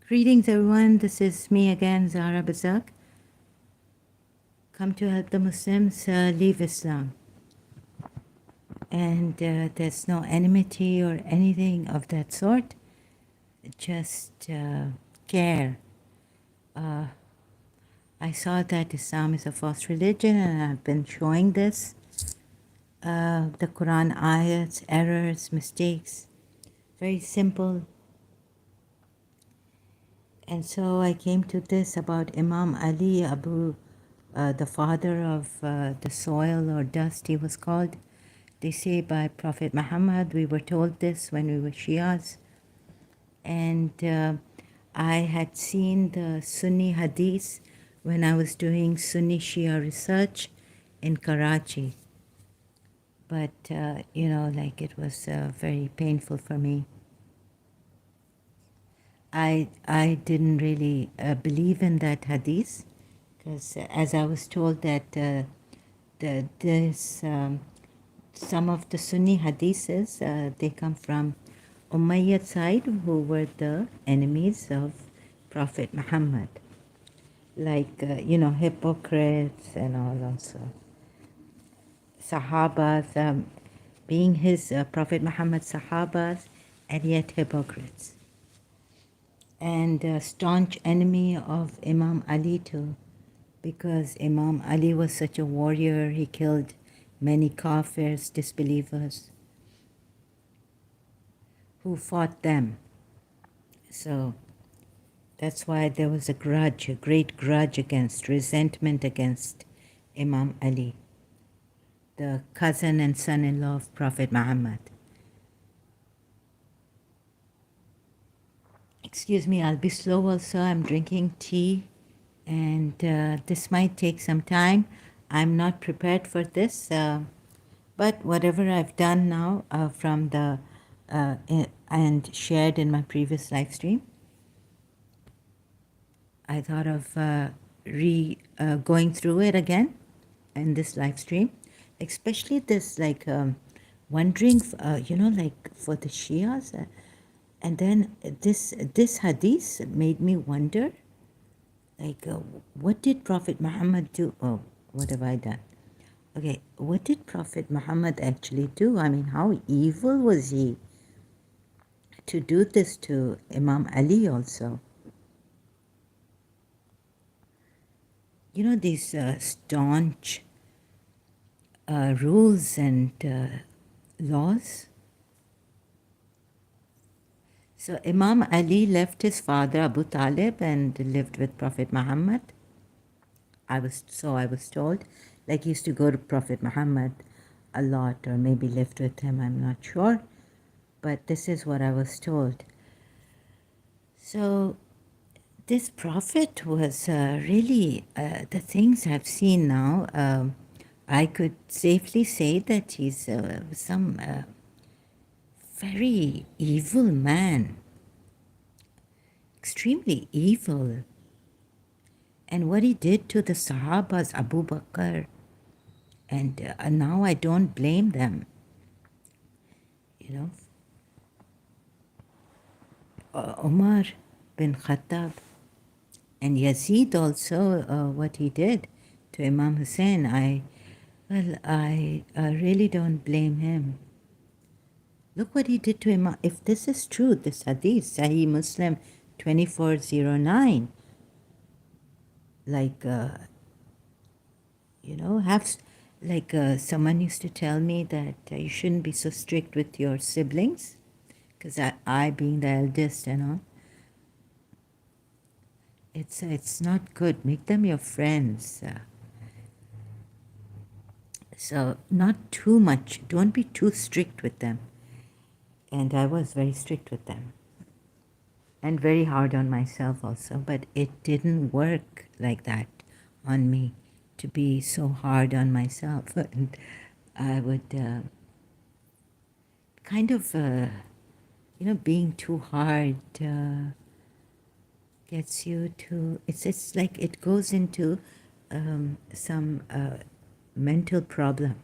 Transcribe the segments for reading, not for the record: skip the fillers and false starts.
Greetings, everyone. This is me again, Zara Bazak. Come to help the Muslims leave Islam. And there's no enmity or anything of that sort, just care. I saw that Islam is a false religion, and I've been showing this. The Quran ayats, errors, mistakes, very simple. And so I came to this about Imam Ali the father of the soil or dust, he was called. They say by Prophet Muhammad. We were told this when we were Shias. And I had seen the Sunni hadith when I was doing Sunni Shia research in Karachi. But, it was very painful for me. I didn't really believe in that hadith, because as I was told that some of the Sunni hadiths, they come from Umayyad side, who were the enemies of Prophet Muhammad, like hypocrites and all, also Sahabas, being his Prophet Muhammad Sahabas, and yet hypocrites, and a staunch enemy of Imam Ali too, because Imam Ali was such a warrior. He killed many kafirs, disbelievers, who fought them. So that's why there was a grudge, a great grudge resentment against Imam Ali, the cousin and son-in-law of Prophet Muhammad. Excuse me, I'll be slow also. I'm drinking tea, and this might take some time. I'm not prepared for this, but whatever I've done now from the and shared in my previous live stream, I thought of going through it again in this live stream, especially this wondering, like for the Shias, and then this hadith made me wonder, what did Prophet Muhammad do? Oh, what have I done? Okay, what did Prophet Muhammad actually do? I mean, how evil was he to do this to Imam Ali also? These staunch rules and laws. So Imam Ali left his father Abu Talib and lived with Prophet Muhammad. I was told, like he used to go to Prophet Muhammad a lot, or maybe lived with him, I'm not sure, but this is what I was told. So this prophet was really, the things I've seen now, I could safely say that he's some very evil man, extremely evil. And what he did to the Sahabas, Abu Bakr, and now I don't blame them, Umar bin Khattab, and Yazid also, what he did to Imam Hussein, I really don't blame him. Look what he did to Imam. If this is true, this hadith, Sahih Muslim 2409, someone used to tell me that you shouldn't be so strict with your siblings, because I being the eldest and all, it's not good. Make them your friends. So not too much. Don't be too strict with them. And I was very strict with them, and very hard on myself also. But it didn't work like that on me, to be so hard on myself. And I would being too hard gets you to, it's like it goes into some mental problem,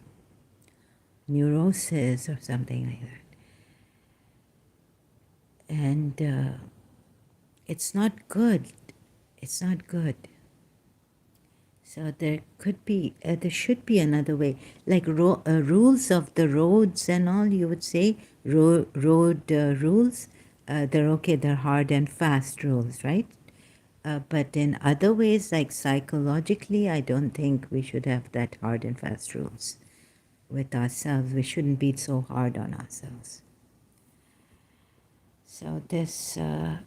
neurosis or something like that. And It's not good. It's not good. So there could be, there should be another way, like rules of the roads and all. You would say road rules. They're okay. They're hard and fast rules, right? But in other ways, like psychologically, I don't think we should have that hard and fast rules with ourselves. We shouldn't be so hard on ourselves. So this, I,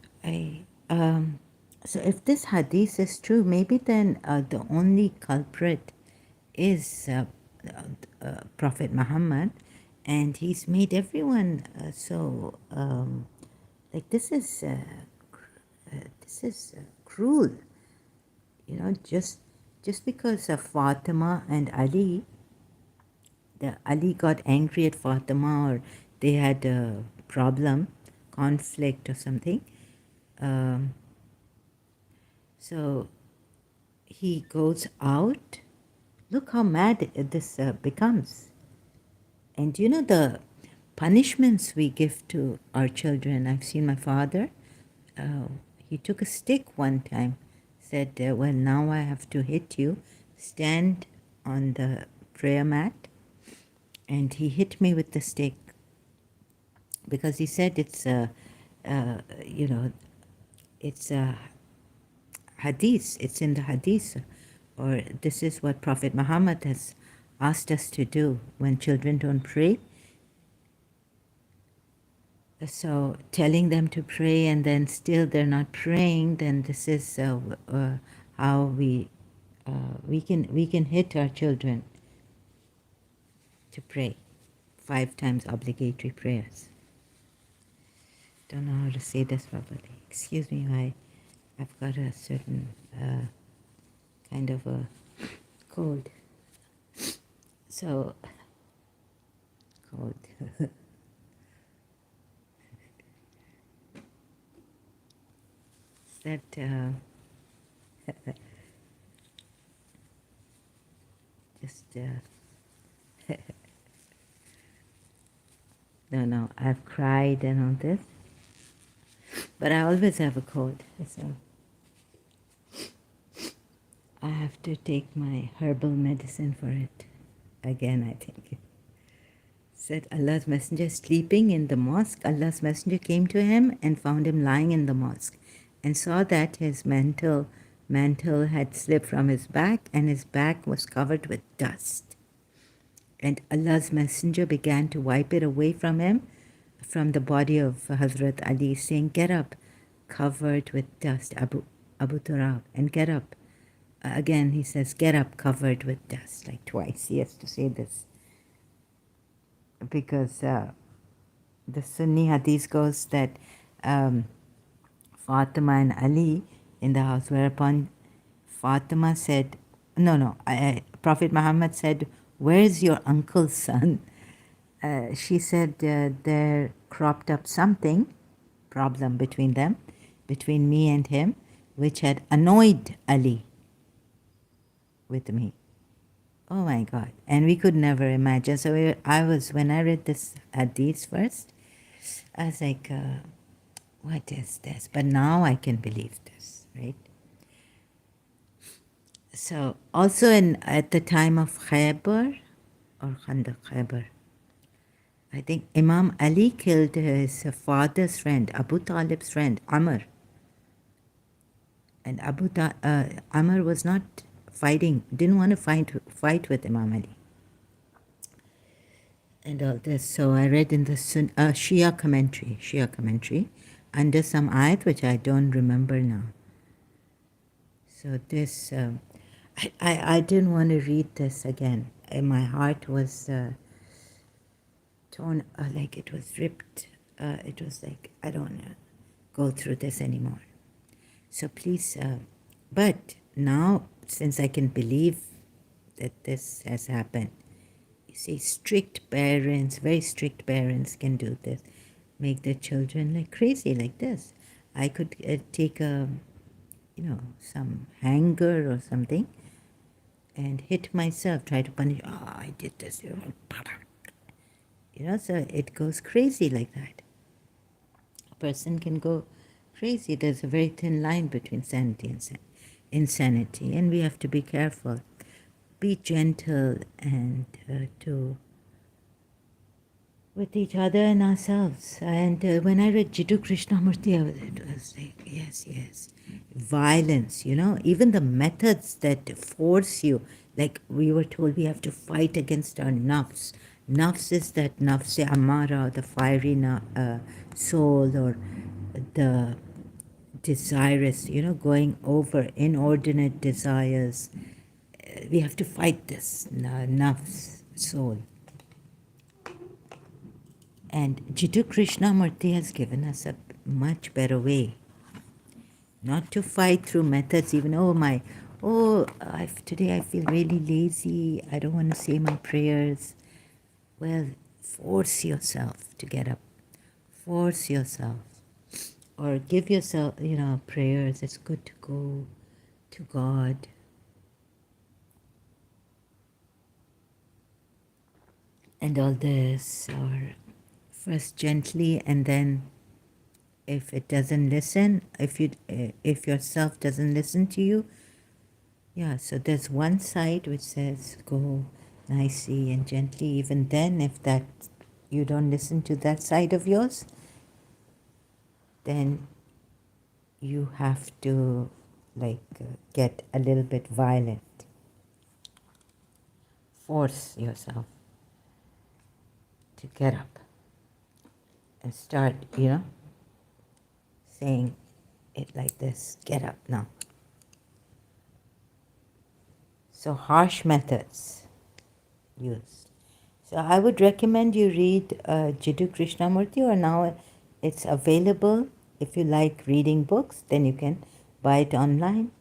so if this hadith is true, maybe then the only culprit is Prophet Muhammad, and he's made everyone so like this is cruel, you know. Just because of Fatima and Ali, the Ali got angry at Fatima, or they had a problem, conflict or something. Um, so he goes out. Look how mad this becomes. And you know the punishments we give to our children. I've seen my father. He took a stick one time, said, well, now I have to hit you. Stand on the prayer mat. And he hit me with the stick because he said it's you know, it's a hadith. It's in the hadith. Or this is what Prophet Muhammad has asked us to do when children don't pray. So telling them to pray and then still they're not praying, then this is how we can hit our children to pray 5 times obligatory prayers. Don't know how to say this properly. Excuse me, I've got a certain kind of a cold. So cold. That just no, I've cried and all this, but I always have a cold, so I have to take my herbal medicine for it again, I think. Said Allah's Messenger sleeping in the mosque. Allah's Messenger came to him and found him lying in the mosque and saw that his mantle had slipped from his back and his back was covered with dust. And Allah's Messenger began to wipe it away from him, from the body of Hazrat Ali, saying, get up, covered with dust, Abu Turab, and get up. Again, he says, get up, covered with dust, like twice. He has to say this. Because the Sunni hadith goes that Fatima and Ali in the house, whereupon Fatima said, Prophet Muhammad said, where's your uncle's son? She said there cropped up something, problem between them, between me and him, which had annoyed Ali with me. Oh my God. And we could never imagine. So when I read this hadith first, I was like, what is this? But now I can believe this, right? So also at the time of Khaybar, or Khandaq Khaybar, I think Imam Ali killed his father's friend, Abu Talib's friend, Amr. And Amr was not fighting, didn't want to fight with Imam Ali. And all this. So I read in the Shia commentary, under some ayat which I don't remember now. So this, I didn't want to read this again. And my heart was torn, like it was ripped. It was like, I don't want to go through this anymore. So please, but now, since I can believe that this has happened, you see, strict parents, very strict parents can do this, make their children like crazy like this. I could take some hanger or something and hit myself, try to punish, I did this, so it goes crazy like that. A person can go crazy. There's a very thin line between sanity and insanity, and we have to be careful. Be gentle and to with each other and ourselves. And when I read Jiddu Krishnamurti, it was like, yes, yes. Violence, even the methods that force you, like we were told we have to fight against our nafs. Nafs is that nafs amara, the fiery soul, or the desirous, going over inordinate desires. We have to fight this nafs soul. And Jiddu Krishnamurti has given us a much better way. Not to fight through methods, even, today I feel really lazy, I don't want to say my prayers. Well, force yourself to get up. Force yourself. Or give yourself, prayers. It's good to go to God. And all this, or first gently, and then if it doesn't listen, if yourself doesn't listen to you, so there's one side which says go nicely and gently. Even then, if that you don't listen to that side of yours, then you have to get a little bit violent. Force yourself to get up and start, saying it like this, get up now. So harsh methods used. So I would recommend you read Jiddu Krishnamurti, or now it's available. If you like reading books, then you can buy it online.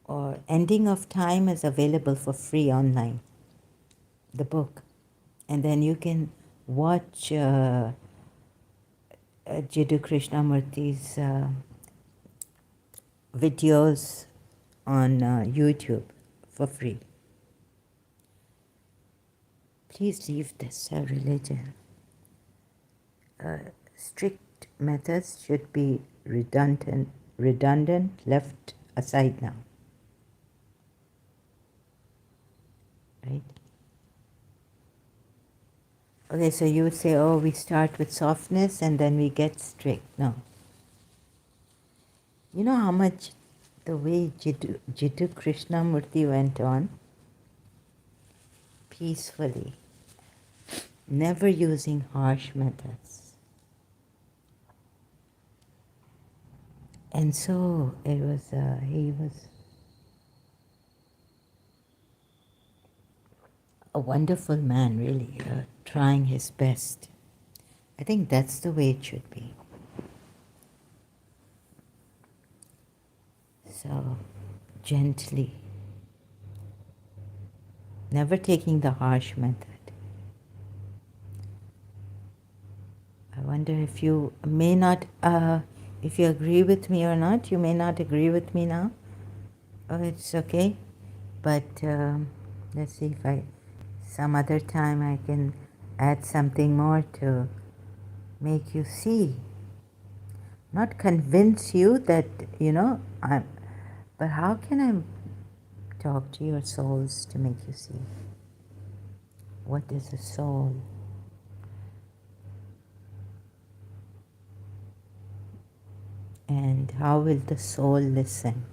Or Ending of Time is available for free online, the book. And then you can watch Jiddu Krishnamurti's videos on YouTube for free. Please leave this religion. Strict methods should be redundant, left aside now. Right? Okay, so you would say, we start with softness and then we get strict. No. You know how much the way Jiddu Krishnamurti went on? Peacefully. Never using harsh methods. And so it was, he was a wonderful man, really, trying his best. I think that's the way it should be. So, gently. Never taking the harsh method. I wonder if you may not, if you agree with me or not. You may not agree with me now. Oh, it's okay. But let's see if some other time I can add something more to make you see. Not convince you that, but how can I talk to your souls to make you see? What is a soul? And how will the soul listen?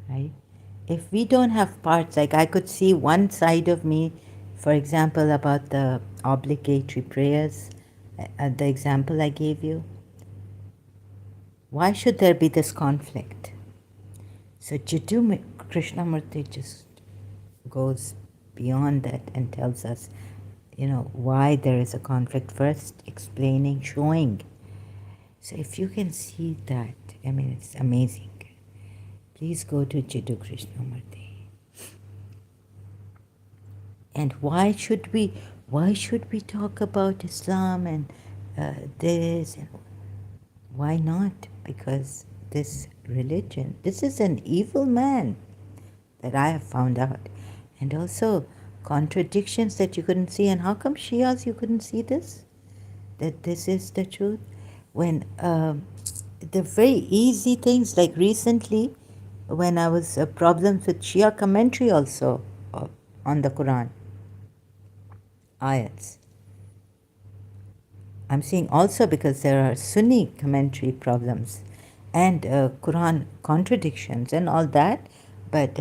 Right? If we don't have parts, like I could see one side of me, for example, about the obligatory prayers, the example I gave you, why should there be this conflict? So Jiddu Krishnamurti just goes beyond that and tells us, why there is a conflict, first explaining, showing. So if you can see that, it's amazing. Please go to Jiddu Krishnamurti. And why should we talk about Islam and this? And why not? Because this religion, this is an evil man that I have found out. And also contradictions that you couldn't see. And how come Shias you couldn't see this? That this is the truth? when the very easy things, like recently when I was problems with Shia commentary also on the Quran ayats. I'm saying also because there are Sunni commentary problems and Quran contradictions and all that, but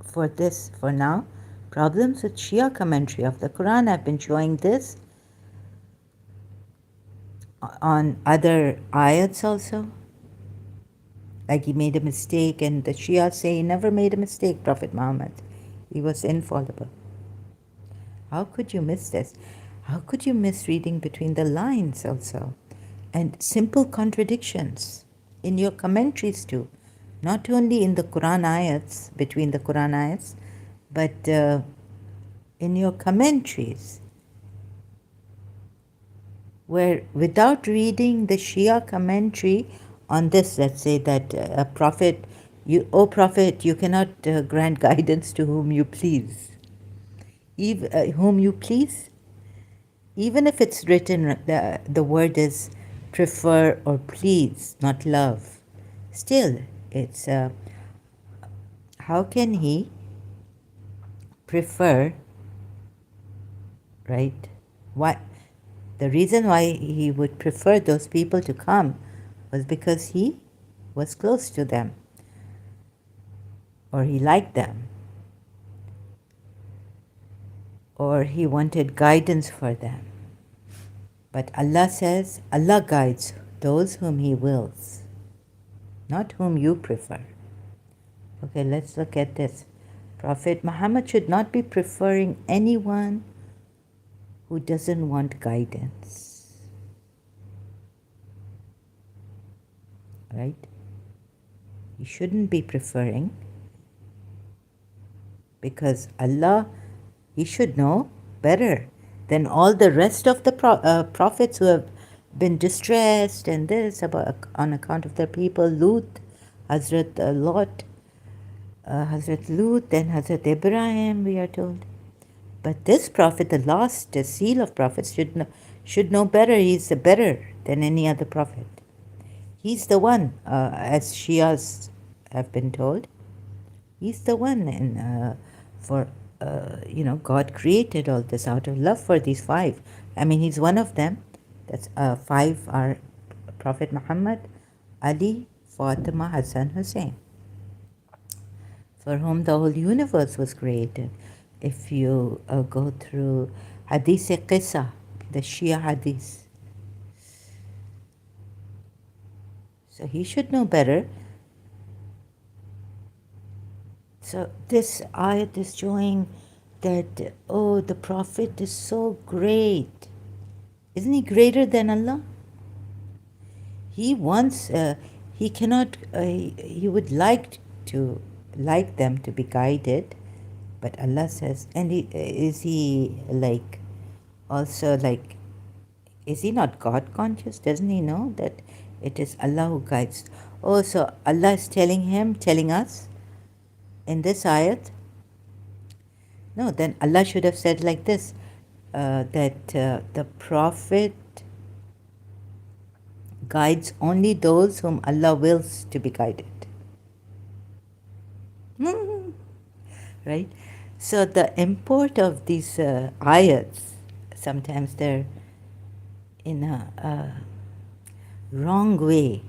for now, problems with Shia commentary of the Quran. I've been showing this on other ayats also. Like he made a mistake, and the Shia say he never made a mistake, Prophet Muhammad. He was infallible. How could you miss this? How could you miss reading between the lines also? And simple contradictions in your commentaries too. Not only in the Quran ayats, between the Quran ayats, but in your commentaries, where without reading the Shia commentary on this, let's say that a prophet, O prophet, you cannot grant guidance to whom you please. Whom you please, even if it's written, the word is prefer or please, not love. Still, it's how can he prefer, right? Why? The reason why he would prefer those people to come was because he was close to them or he liked them or he wanted guidance for them. But Allah says, Allah guides those whom He wills, not whom you prefer. Okay, let's look at this. Prophet Muhammad should not be preferring anyone who doesn't want guidance. Right? He shouldn't be preferring, because Allah, He should know better than all the rest of the prophets who have been distressed and this on account of their people. Lut, Hazrat Lot, Hazrat Lut, then Hazrat Ibrahim, we are told. But this prophet, the last seal of prophets, should know better. He's better than any other prophet. He's the one, as Shias have been told. He's the one, God created all this out of love for these five. I mean, he's one of them. That's five are Prophet Muhammad, Ali, Fatima, Hassan, Hussein, for whom the whole universe was created. If you go through Hadith-e-Qissa, the Shia Hadith, so he should know better. So this ayat is showing that, the Prophet is so great. Isn't he greater than Allah? He wants, he cannot, he would like them to be guided, but Allah says, and is he is he not God conscious? Doesn't he know that it is Allah who guides? Oh, so Allah is telling us in this ayat? No, then Allah should have said like this, that the Prophet guides only those whom Allah wills to be guided. Right? So the import of these ayats, sometimes they're in a wrong way.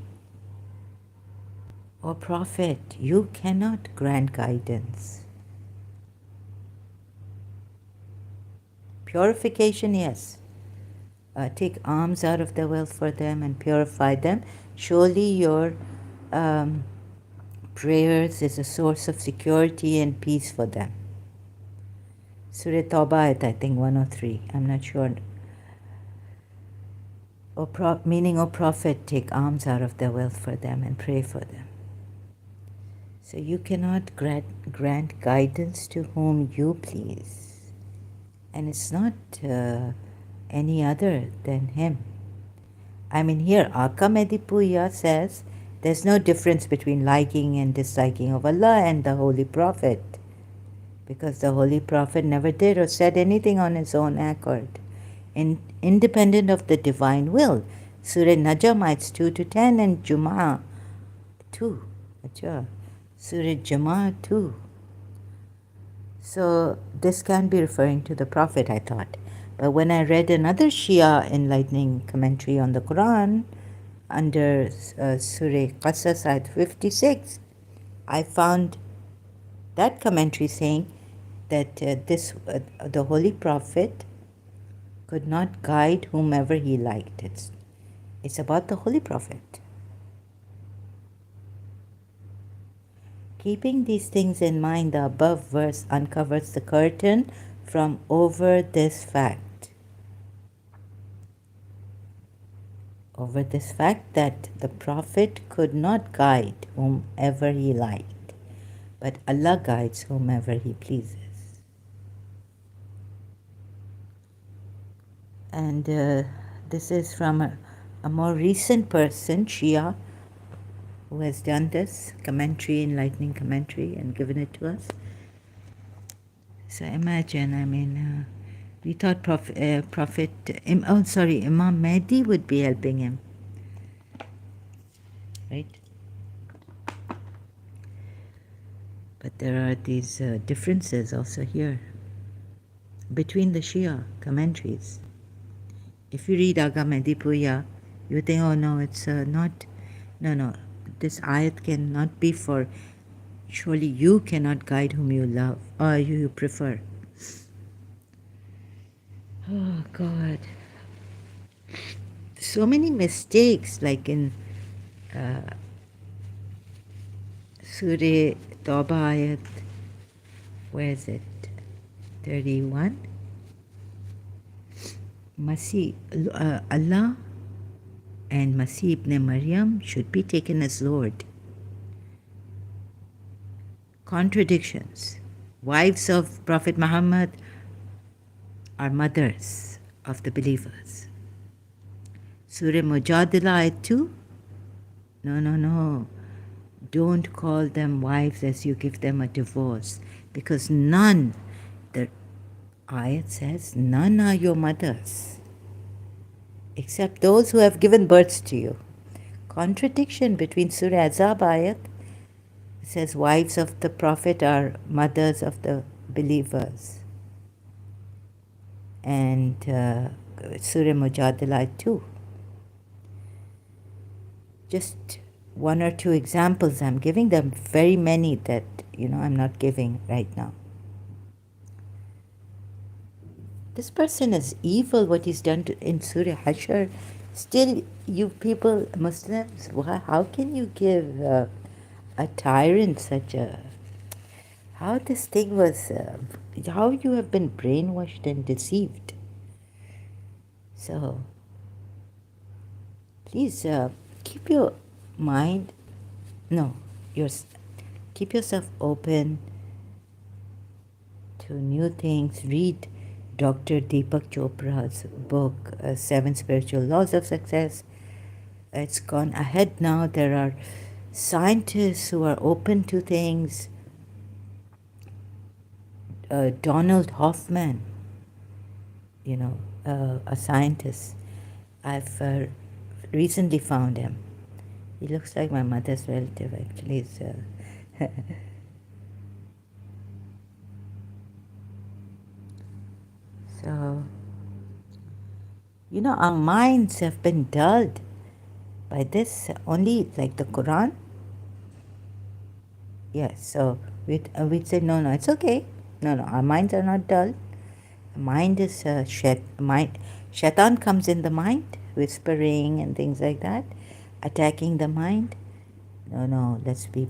O Prophet, you cannot grant guidance. Purification, yes. Take alms out of their wealth for them and purify them. Surely your prayers is a source of security and peace for them. Surah Tawbah, I think 103. I'm not sure. Meaning, O Prophet, take alms out of their wealth for them and pray for them. So you cannot grant guidance to whom you please. And it's not any other than Him. I mean, here, Aka Medipuya says there's no difference between liking and disliking of Allah and the Holy Prophet, because the Holy Prophet never did or said anything on his own accord, independent of the divine will. Surah Najm ayats 2 to 10 and Jumu'ah 2. Achha. Surah Jumu'ah 2. So this can be referring to the Prophet, I thought. But when I read another Shia enlightening commentary on the Quran under Surah Qasas ayat 56, I found that commentary saying that the Holy Prophet could not guide whomever he liked. It's about the Holy Prophet. Keeping these things in mind, the above verse uncovers the curtain from over this fact. Over this fact that the Prophet could not guide whomever he liked, but Allah guides whomever he pleases. And this is from a more recent person, Shia, who has done this commentary, enlightening commentary, and given it to us. So imagine, we thought Imam Mahdi would be helping him, right? But there are these differences also here between the Shia commentaries. If you read Aga Mehdi Puya, you think, oh no, it's not, no, this ayat cannot be for, surely you cannot guide whom you love or you prefer. Oh God. So many mistakes, like in Surah Tawbah ayat, where is it? 31. Allah and Masih ibn Maryam should be taken as Lord. Contradictions. Wives of Prophet Muhammad are mothers of the believers. Surah Mujadila ayat 2. No. Don't call them wives as you give them a divorce, because none, the ayat says, none are your mothers except those who have given birth to you. Contradiction between Surah Azab ayat, it says wives of the Prophet are mothers of the believers, and Surah Mujadila 2. Just one or two examples I'm giving them, very many that I'm not giving right now. This person is evil, what he's done in Surah Hashr. Still, you people, Muslims, how can you give a tyrant such a... How this thing was... how you have been brainwashed and deceived. So, please keep your mind... No, keep yourself open to new things. Read Dr. Deepak Chopra's book, 7 Spiritual Laws of Success. It's gone ahead now. There are scientists who are open to things. Donald Hoffman, a scientist. I've recently found him. He looks like my mother's relative, actually. So, our minds have been dulled by this, only like the Quran. Yes, so we'd say, no, it's okay. No, our minds are not dull. Mind is Shaitan comes in the mind, whispering and things like that, attacking the mind. No, let's be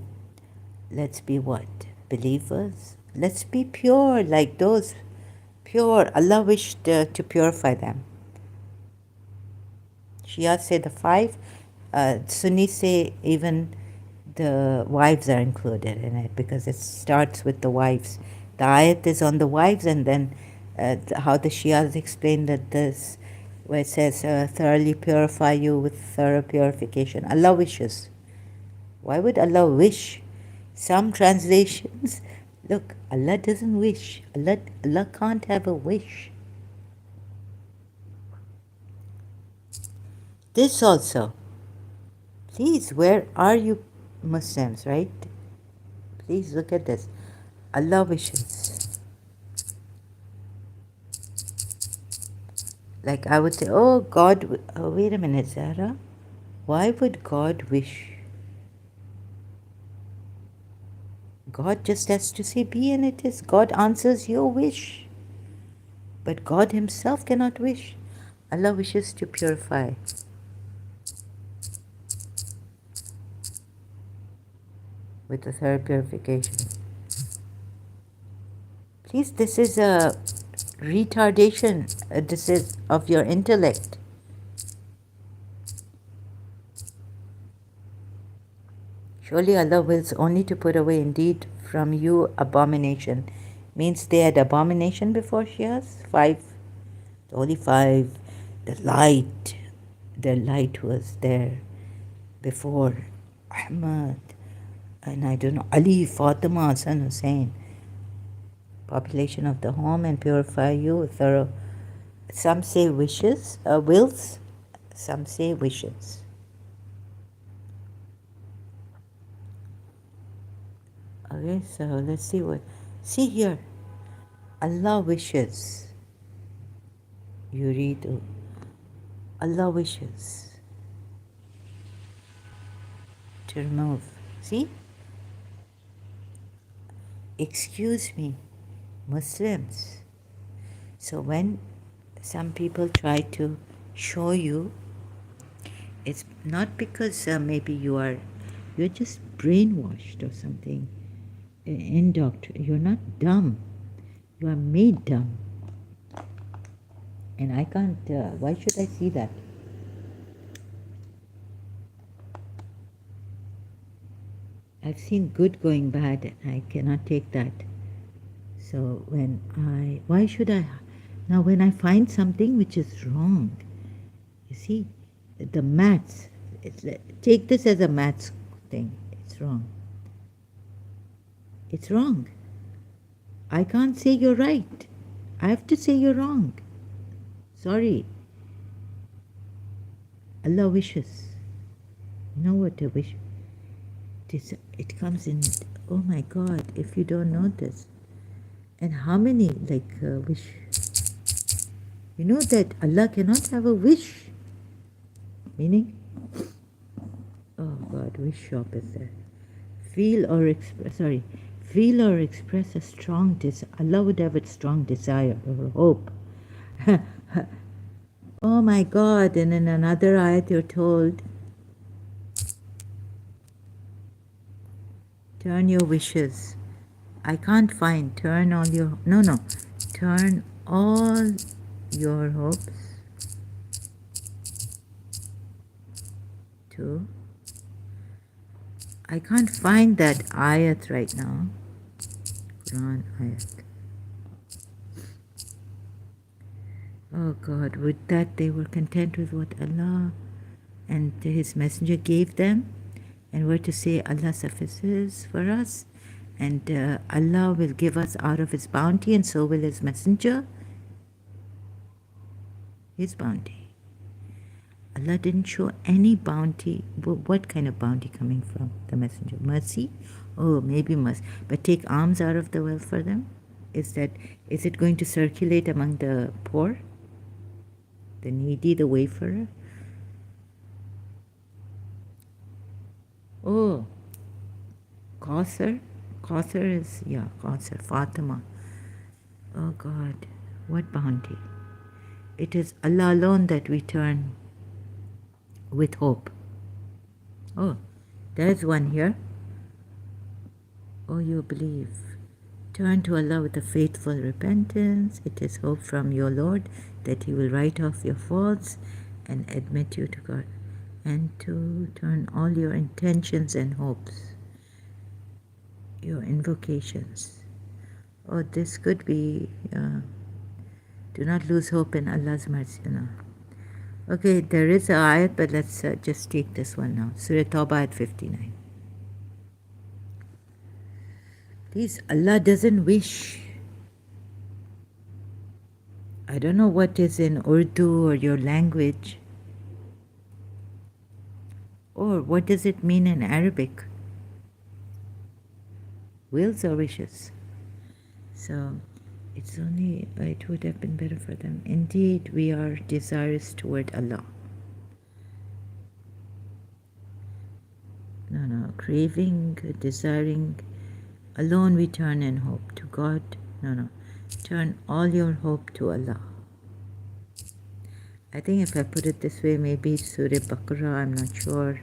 what? Believers. Let's be pure, like those pure. Allah wished to purify them. Shia say the 5, Sunnis say even the wives are included in it, because it starts with the wives. The ayat is on the wives, and then how the Shias explain that this, where it says, thoroughly purify you with thorough purification. Allah wishes. Why would Allah wish? Some translations, look, Allah doesn't wish. Allah can't have a wish. This also. Please, where are you Muslims, right? Please look at this. Allah wishes. Like I would say, oh God, wait a minute, Zara. Why would God wish? God just has to say be and it is. God answers your wish. But God himself cannot wish. Allah wishes to purify. With the third purification. Please, this is a retardation. This is of your intellect. Surely Allah wills only to put away indeed from you abomination. Means they had abomination before Shias? 5. Only 5. The light. The light was there before Ahmad. And I don't know, Ali, Fatima, Hassan, Hussein. Population of the home and purify you thorough. Some say wishes, wills. Some say wishes. Okay, so let's see what. See here. Allah wishes. You read. Allah wishes to remove. See? Excuse me, Muslims. So when some people try to show you, it's not because maybe you're just brainwashed or something. Indoctrinated. You're not dumb. You are made dumb. And I can't, why should I see that? I've seen good going bad and I cannot take that. So why should I, now when I find something which is wrong, you see, the maths, take this as a maths thing, it's wrong. It's wrong. I can't say you're right. I have to say you're wrong. Sorry. Allah wishes. You know what a wish? It comes in, oh my God, if you don't know this. And how many wish? You know that Allah cannot have a wish. Meaning? Oh God, wish shop is there. Feel or express a strong desire. Allah would have a strong desire or hope. Oh my God, and in another ayat you're told, turn your wishes. I can't find, turn all your, turn all your hopes to, I can't find that ayat right now. Quran ayat. Oh God, would that they were content with what Allah and His Messenger gave them, and were to say Allah suffices for us, and Allah will give us out of His bounty, and so will His Messenger. His bounty. Allah didn't show any bounty. What kind of bounty coming from the Messenger? Mercy? Oh, maybe mercy. But take alms out of the wealth for them? Is it going to circulate among the poor? The needy, the wayfarer? Oh, Qasr? Qasr is, Qasr, Fatima. Oh God, what bounty? It is Allah alone that we turn with hope. Oh, there's one here. Oh, you believe. Turn to Allah with a faithful repentance. It is hope from your Lord that He will write off your faults and admit you to God, and to turn all your intentions and hopes, your invocations. Oh, this could be, do not lose hope in Allah's mercy. No. Okay, there is a ayat, but let's just take this one now. Surah Tawbah at 59. Please, Allah doesn't wish. I don't know what is in Urdu or your language. Or what does it mean in Arabic? Wills or wishes? So it's only, it would have been better for them. Indeed, we are desirous toward Allah. No, craving, desiring, alone we turn in hope. To God, no. Turn all your hope to Allah. I think if I put it this way, maybe Surah Baqarah, I'm not sure.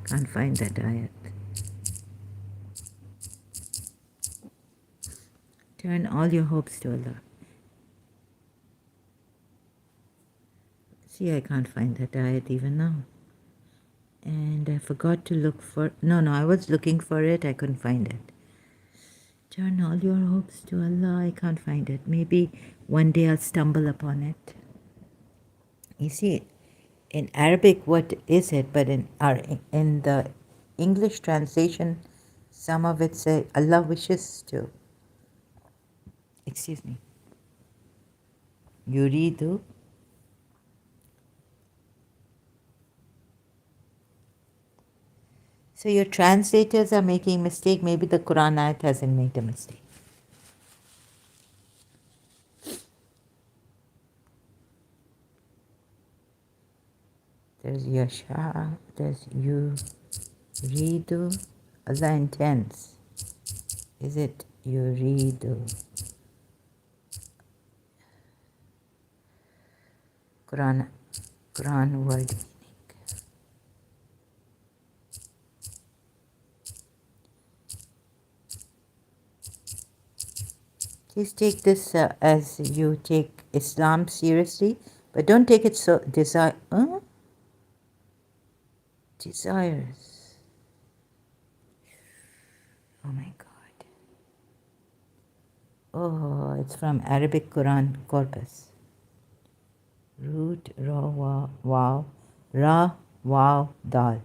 Can't find that ayat. Turn all your hopes to Allah. See, I can't find that ayat even now. And I forgot to look for, no, I was looking for it, I couldn't find it. Turn all your hopes to Allah, I can't find it. Maybe one day I'll stumble upon it. You see, in Arabic, what is it? But in the English translation, some of it say Allah wishes to. Excuse me. Yuridu. So your translators are making mistake. Maybe the Quran ayat hasn't made a mistake. There's Yasha, there's Yuridu. Allah intends. Is it Yuridu? Quran word meaning. Please take this as you take Islam seriously, but don't take it so desires. Oh my God. Oh, it's from Arabic Quran corpus. Root, ra, wow, dal.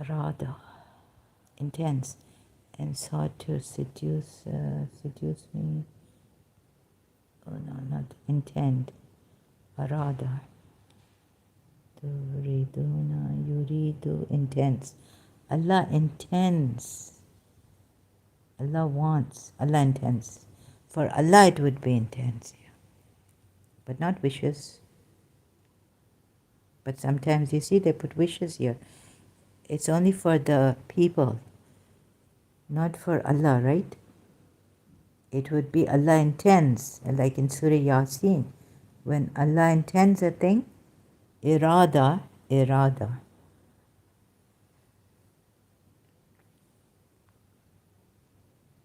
Rada. Intense. And sought to seduce me. Oh no, not intend. Arada. Turiduna, yuridu, intense. Allah intends. Allah wants. Allah intends. For Allah it would be intense. Yeah. But not wishes. But sometimes you see they put wishes here. It's only for the people. Not for Allah, right? It would be Allah intends, like in Surah Yasin. When Allah intends a thing, irada.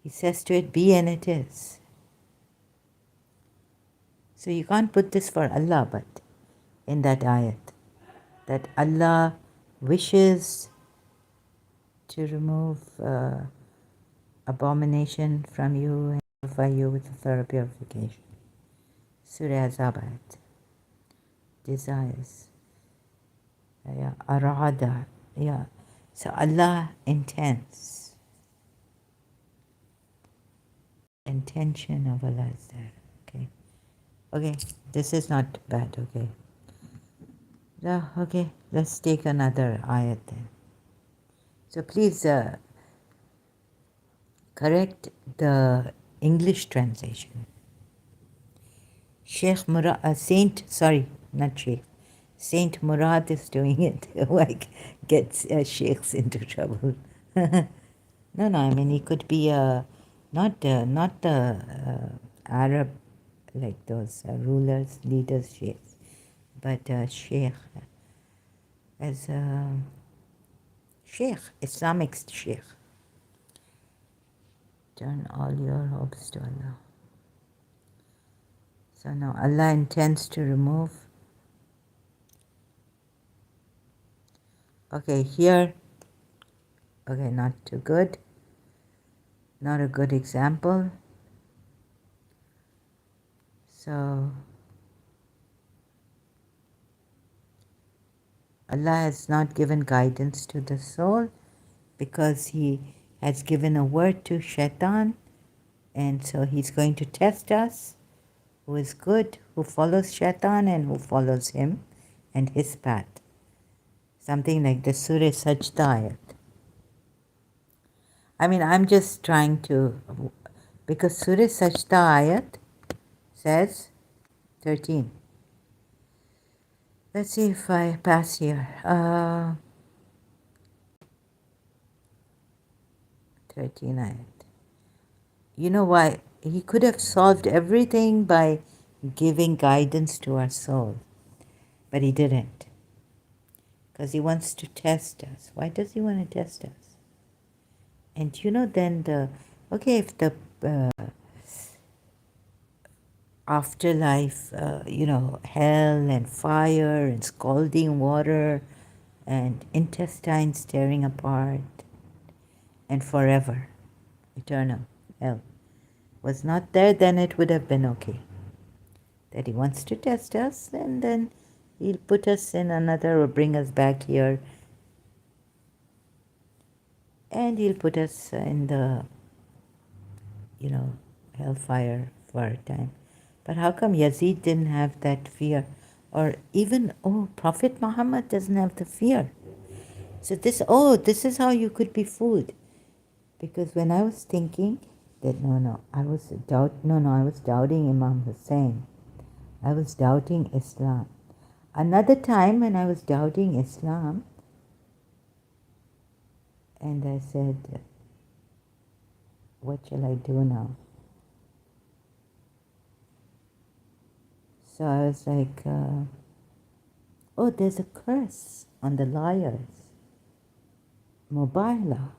He says to it, be, and it is. So you can't put this for Allah, but in that ayat, that Allah wishes to remove abomination from you and purify you with a thorough purification. Surah Zabat. Desires. Yeah, arada. Yeah. So Allah intends. Intention of Allah is there. Okay, this is not bad, okay. Yeah, okay, let's take another ayat then. So please correct the English translation. Saint Murad is doing it. Like, gets sheikhs into trouble. No, I mean, he could be not the Arab, like those rulers, leaders, sheikhs, but sheikh, as a sheikh, Islamic sheikh. Turn all your hopes to Allah. So now Allah intends to remove. Okay, here, okay, not too good. Not a good example. So Allah has not given guidance to the soul because He has given a word to Shaitan, and so he's going to test us, who is good, who follows Shaitan and who follows him and his path. Something like the Surah Sajda ayat. I mean, I'm just trying to, because Surah Sajda ayat says 13. Let's see if I pass here. 13 ayat. You know why? He could have solved everything by giving guidance to our soul, but he didn't. Because he wants to test us. Why does he want to test us? And then if the afterlife, hell and fire and scalding water and intestines tearing apart and forever, eternal hell was not there, then it would have been okay. That he wants to test us, and then he'll put us in another or bring us back here, and he'll put us in the, hellfire for a time. But how come Yazid didn't have that fear? Or even, Prophet Muhammad doesn't have the fear. So this is how you could be fooled. Because when I was thinking that, I was doubting Imam Hussein. I was doubting Islam. Another time when I was doubting Islam, and I said, what shall I do now? So I was like, there's a curse on the liars. Mubaila.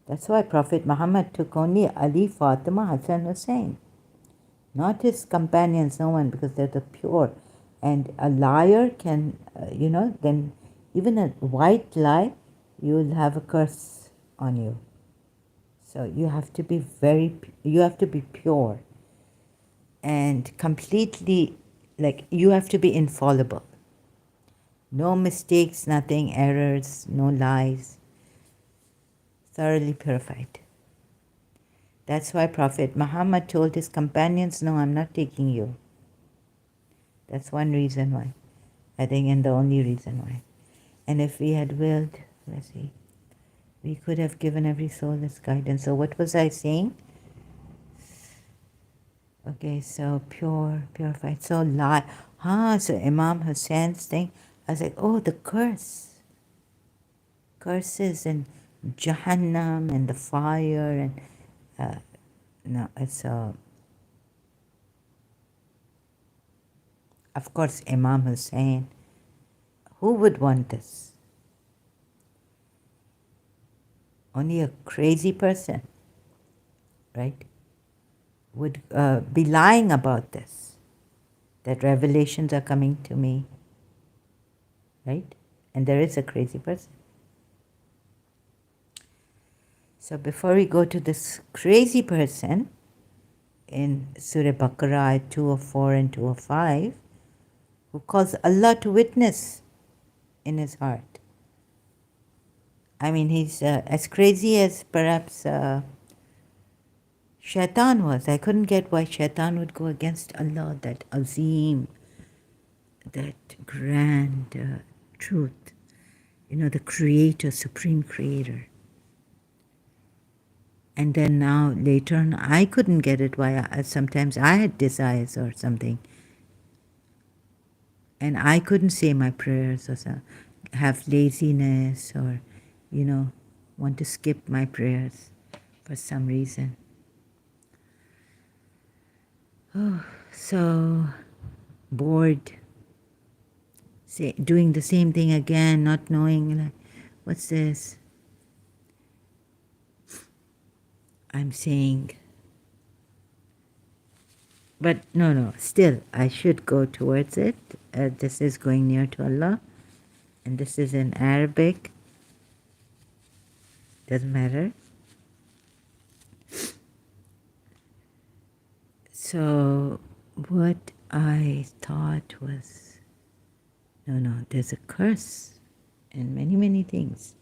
That's why Prophet Muhammad took only Ali, Fatima, Hassan, Hussein. Not his companions, no one, because they're the pure. And a liar can, then even a white lie, you'll have a curse on you. So you have to be pure. And completely, you have to be infallible. No mistakes, nothing, errors, no lies. Thoroughly purified. That's why Prophet Muhammad told his companions, no, I'm not taking you. That's one reason why. I think, and the only reason why. And if we had willed, let's see, we could have given every soul this guidance. So what was I saying? Okay, so purified. So so Imam Hussein's thing, I was like, the curse. Curses and Jahannam and the fire and, it's of course, Imam Hussein. Who would want this? Only a crazy person, right, would be lying about this, that revelations are coming to me, right? And there is a crazy person. So before we go to this crazy person, in Surah Baqarah 204 and 205, who calls Allah to witness in his heart. I mean, he's as crazy as perhaps Shaitan was. I couldn't get why Shaitan would go against Allah, that Azim, that grand truth, the creator, supreme creator. And then now, later on, I couldn't get it why sometimes I had desires or something. And I couldn't say my prayers or have laziness or, want to skip my prayers for some reason. So bored, doing the same thing again, not knowing, what's this? I'm saying, but no, still, I should go towards it. This is going near to Allah, and this is in Arabic. Doesn't matter. So what I thought was, no, there's a curse in many, many things.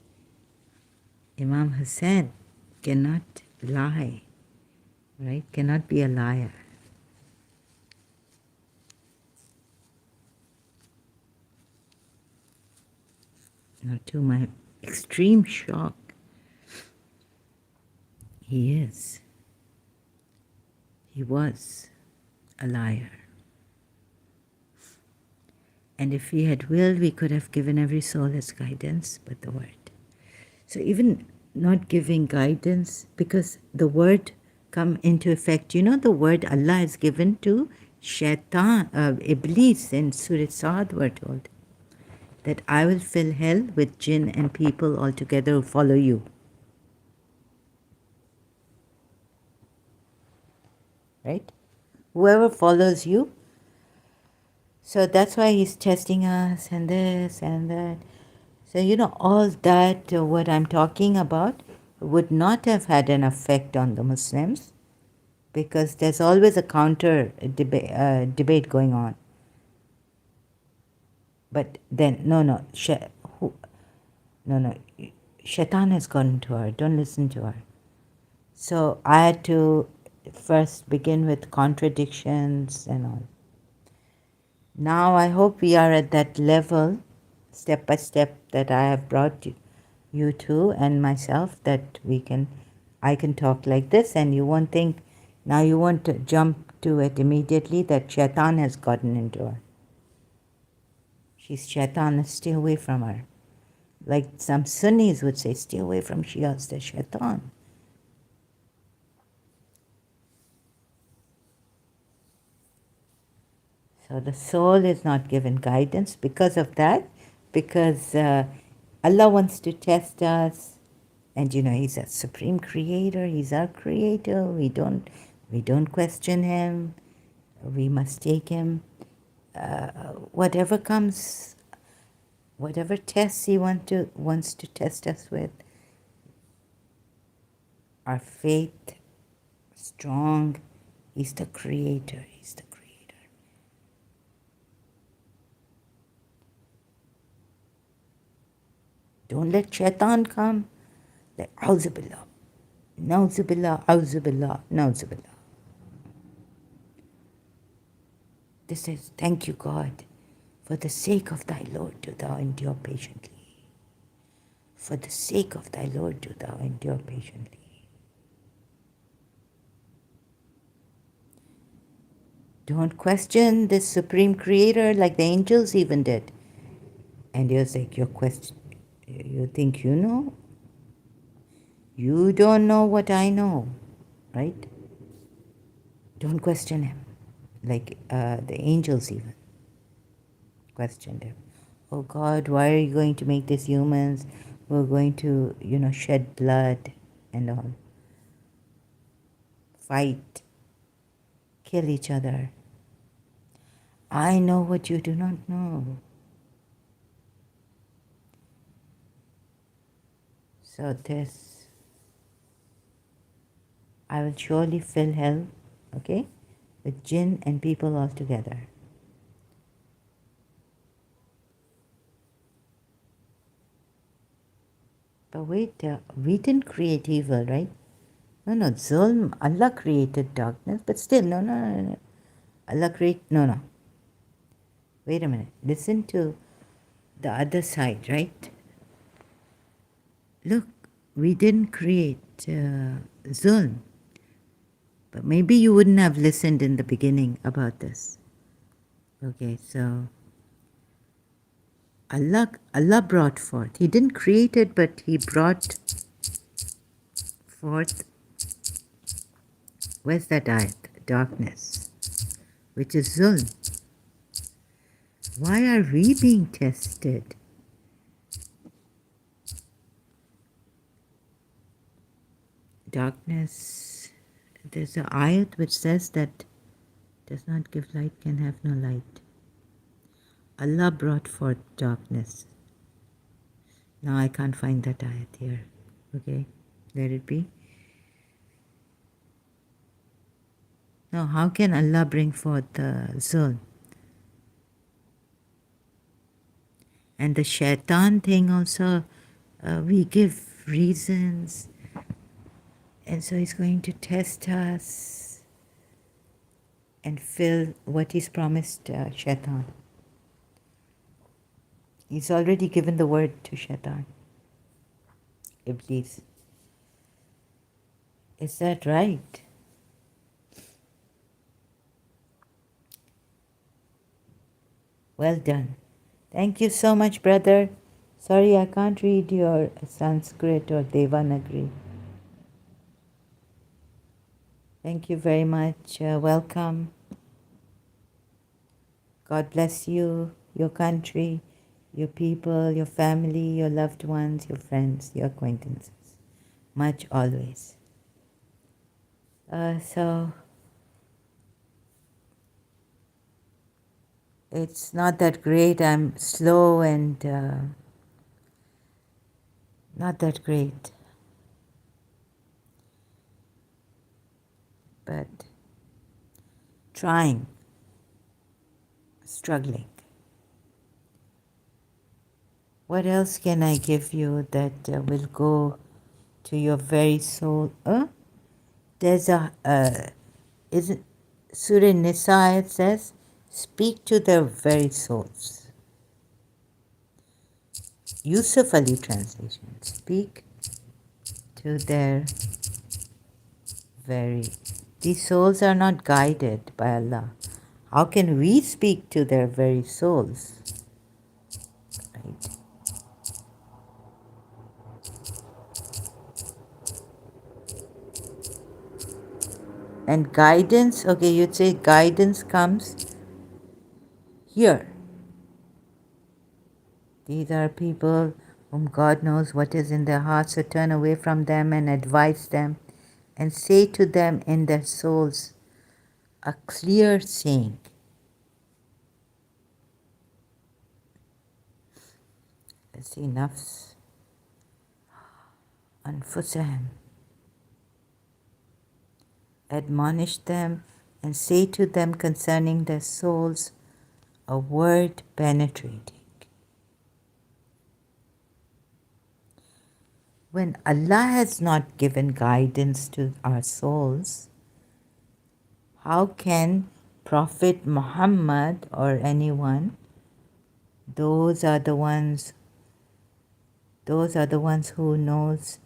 Imam Hussein cannot lie, right? Cannot be a liar. To my extreme shock, he was a liar. And if we had willed, we could have given every soul its guidance but the word. So even not giving guidance, because the word come into effect. You know, the word Allah is given to Shaitan, Iblis in Surah Saad, we're told that I will fill hell with jinn and people altogether who follow you. Right? Whoever follows you. So that's why he's testing us and this and that. So, you know, all that, what I'm talking about, would not have had an effect on the Muslims, because there's always a counter debate going on. But then, no, Shaitan has gotten to her. Don't listen to her. So I had to first begin with contradictions and all. Now I hope we are at that level, step by step, that I have brought you to and myself, that I can talk like this, and you won't think, now you won't jump to it immediately that Shaitan has gotten into her. She's Shaitan, stay away from her. Like some Sunnis would say, stay away from Shias, they're Shaitan. So the soul is not given guidance because of that, because Allah wants to test us, and you know, He's a supreme creator, He's our creator, we don't question Him, we must take Him, whatever comes, whatever tests He wants to test us with, our faith strong. He's the creator, He's the creator. Don't let Shaitan come. Like, Auzu billah, Nauzu billah, Auzu billah, Nauzu billah. This is, thank you, God, for the sake of thy Lord do thou endure patiently. For the sake of thy Lord do thou endure patiently. Don't question this supreme creator like the angels even did. And you're like, you think you know? You don't know what I know, right? Don't question him like the angels even questioned him. Oh God, why are you going to make these humans? We're going to, shed blood and all. Fight. Kill each other. I know what you do not know. So this, I will surely fill hell, okay, with jinn and people altogether. But wait, we didn't create evil, right? No, zulm, Allah created darkness, but still, no. Allah no. Wait a minute, listen to the other side, right? Look, we didn't create zulm, but maybe you wouldn't have listened in the beginning about this. Okay, so Allah brought forth. He didn't create it, but He brought forth, where's that ayat? Darkness, which is zulm. Why are we being tested? Darkness, there's an ayat which says that does not give light can have no light. Allah brought forth darkness. Now I can't find that ayat here. Okay, let it be. Now how can Allah bring forth the zulm? And the shaitan thing also, we give reasons, and so he's going to test us and fill what he's promised shaitan. He's already given the word to Shaitan, Iblis. Is that right? Well done. Thank you so much, brother. Sorry, I can't read your Sanskrit or Devanagari. Thank you very much. Welcome. God bless you, your country, your people, your family, your loved ones, your friends, your acquaintances. Much always. So it's not that great. I'm slow and not that great. But trying, struggling. What else can I give you that will go to your very soul? There's isn't Surah Nisa, it says, speak to their very souls. Yusuf Ali translation, speak to their very. These souls are not guided by Allah. How can we speak to their very souls? Right? And guidance, okay, you'd say guidance comes here. These are people whom God knows what is in their hearts, so turn away from them and advise them and say to them in their souls a clear saying. Let's see, nafs, anfusahum. Admonish them and say to them concerning their souls a word penetrating. When Allah has not given guidance to our souls, how can Prophet Muhammad or anyone, those are the ones who knows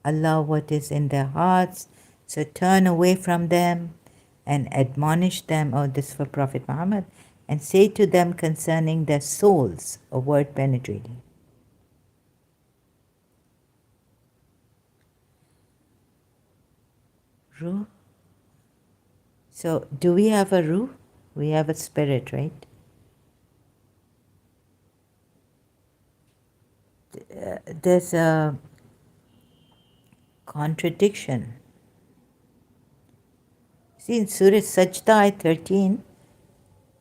Allah what is in their hearts, so turn away from them and admonish them, this for Prophet Muhammad, and say to them concerning their souls a word penetrating. Ruh? So do we have a ruh? We have a spirit, right? There's a contradiction. See, in Surah Sajda, Ayat 13,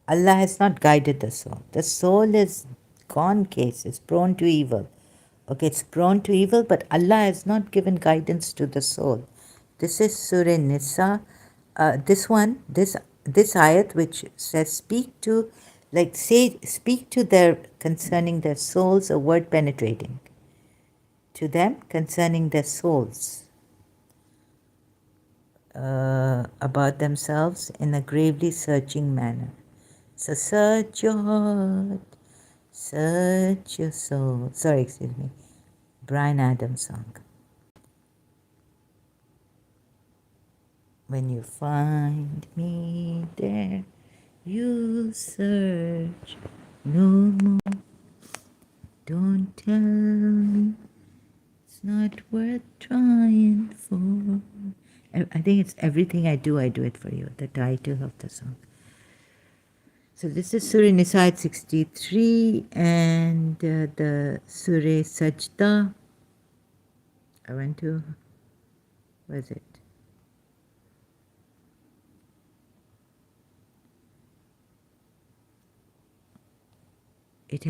Allah has not guided the soul. The soul is gone case, it's prone to evil. Okay, it's prone to evil, but Allah has not given guidance to the soul. This is Surah Nisa. This ayat which says, speak to their concerning their souls, a word penetrating. To them concerning their souls. About themselves in a gravely searching manner. So search your heart, search your soul. Sorry, excuse me. Bryan Adams song. When you find me there, you search no more. Don't tell me it's not worth trying for. I think it's everything I do it for you, the title of the song. So this is Surah Nisa 63 and the Surah Sajda. Where is it? If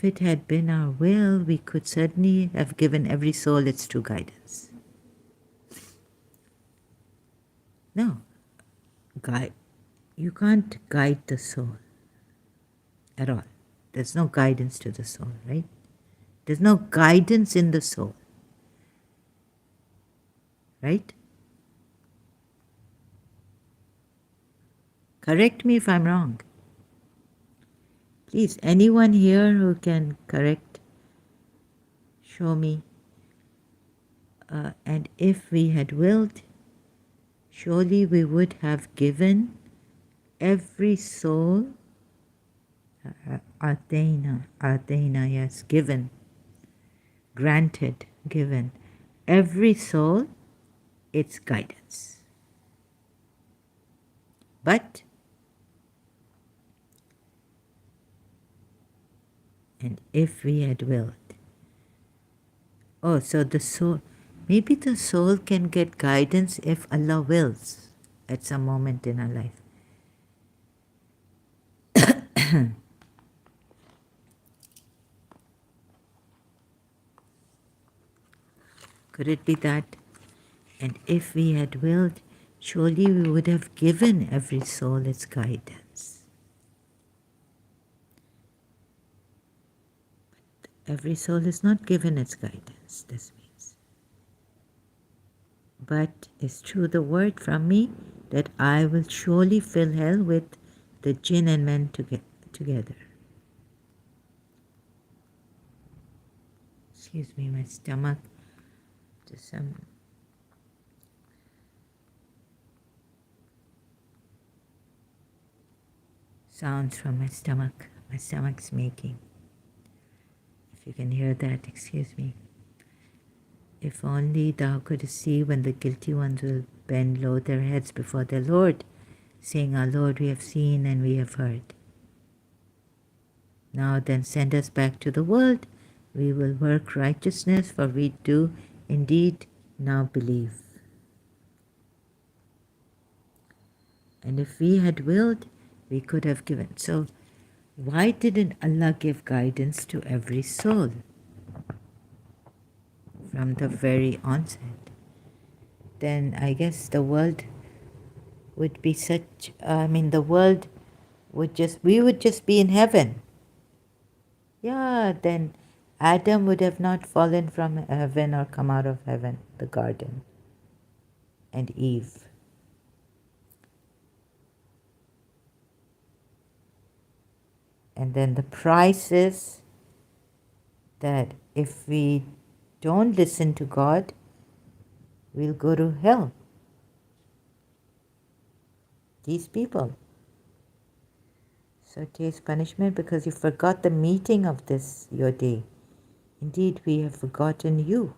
it had been our will, we could certainly have given every soul its true guidance. No, you can't guide the soul at all. There's no guidance to the soul, right? There's no guidance in the soul, right? Correct me if I'm wrong. Please, anyone here who can correct, show me. And if we had willed, surely we would have given every soul, Athena, yes, given, granted, given, every soul its guidance. But, and if we had willed. Oh, so the soul, maybe the soul can get guidance if Allah wills at some moment in our life. Could it be that? And if we had willed, surely we would have given every soul its guidance. Every soul is not given its guidance, this means. But is true the word from me that I will surely fill hell with the jinn and men together. Excuse me, my stomach. Just some sounds from my stomach. My stomach's making. If you can hear that, excuse me. If only thou couldst see when the guilty ones will bend low their heads before their Lord, saying, Our Lord, we have seen and we have heard. Now then send us back to the world. We will work righteousness, for we do indeed now believe. And if we had willed, we could have given. So why didn't Allah give guidance to every soul from the very onset? Then I guess the world would be such, the world would we would just be in heaven. Yeah, then Adam would have not fallen from heaven or come out of heaven, the garden, and Eve. And then the price is that if we don't listen to God, we'll go to hell. These people. So taste punishment because you forgot the meeting of this your day. Indeed, we have forgotten you.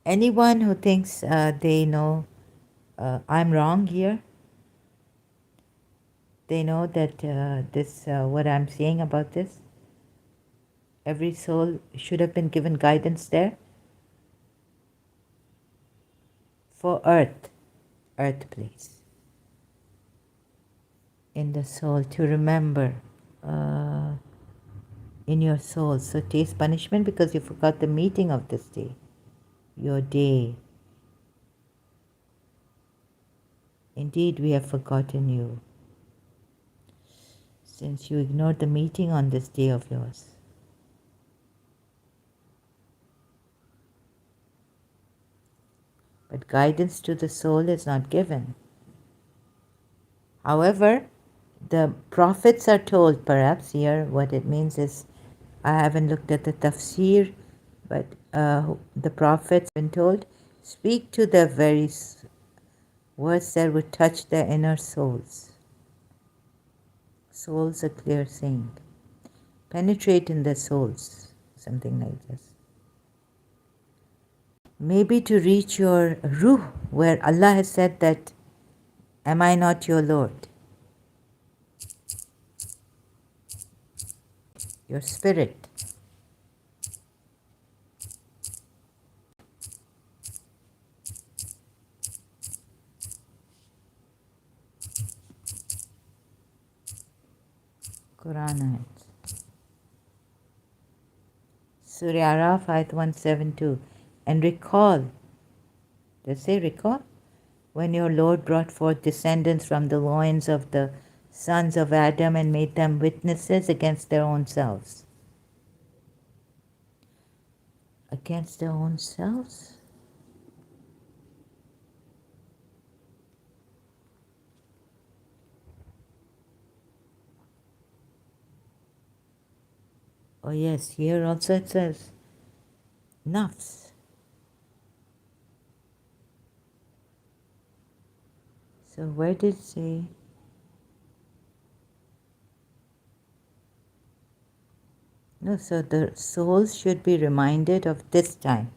Anyone who thinks they know I'm wrong here, they know that what I'm saying about this, every soul should have been given guidance there for earth place. In the soul, to remember in your soul. So taste punishment because you forgot the meeting of this day, your day. Indeed, we have forgotten you, since you ignored the meeting on this day of yours. But guidance to the soul is not given. However, the prophets are told, perhaps here what it means is, I haven't looked at the tafsir, but the prophets have been told, speak to their very words that would touch their inner souls. Souls, a clear saying. Penetrate in their souls, something like this. Maybe to reach your ruh, where Allah has said that, am I not your Lord? Your spirit. Quran ayat. Surah Araf ayat 172. And recall, does it say recall? When your Lord brought forth descendants from the loins of the sons of Adam and made them witnesses against their own selves. Against their own selves? Oh yes, here also it says nafs. So where did it say? No, so the souls should be reminded of this time.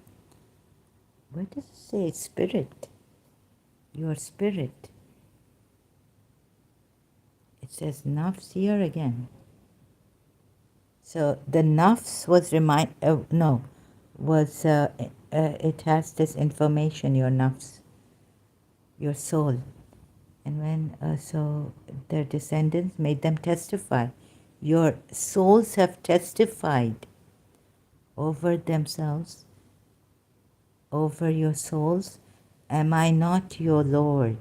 Where does it say spirit? Your spirit. It says nafs here again. So the nafs was it has this information, your nafs, your soul. And when, so their descendants made them testify. Your souls have testified over themselves, over your souls. Am I not your Lord?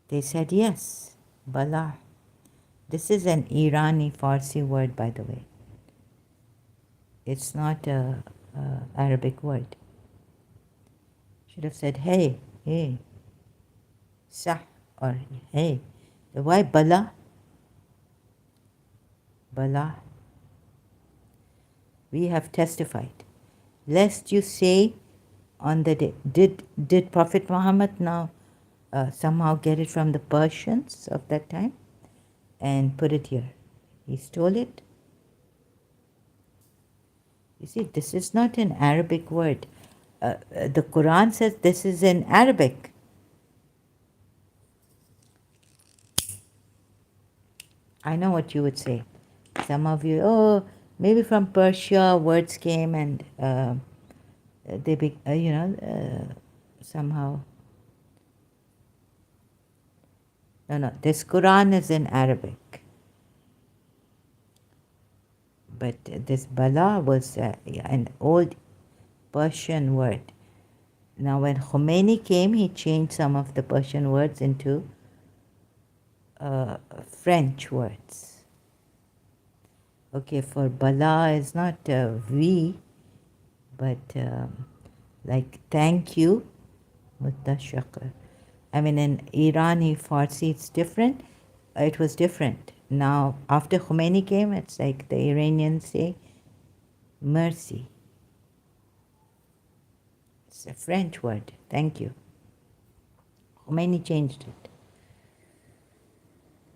They said yes, Bala. This is an Irani Farsi word, by the way. It's not a Arabic word. Should have said, hey, hey, sah, or hey. Why Bala? Bala. We have testified. Lest you say on the day, did Prophet Muhammad now somehow get it from the Persians of that time and put it here? He stole it. You see, this is not an Arabic word. The Quran says this is in Arabic. I know what you would say. Some of you, oh, maybe from Persia words came and somehow. No, this Quran is in Arabic. But this Bala was an old Persian word. Now when Khomeini came, he changed some of the Persian words into French words. Okay, for Bala is not V, but like thank you, mutashakar. I mean, in Irani Farsi, it's different. It was different. Now, after Khomeini came, it's like the Iranians say, mercy. It's a French word, thank you. Khomeini changed it.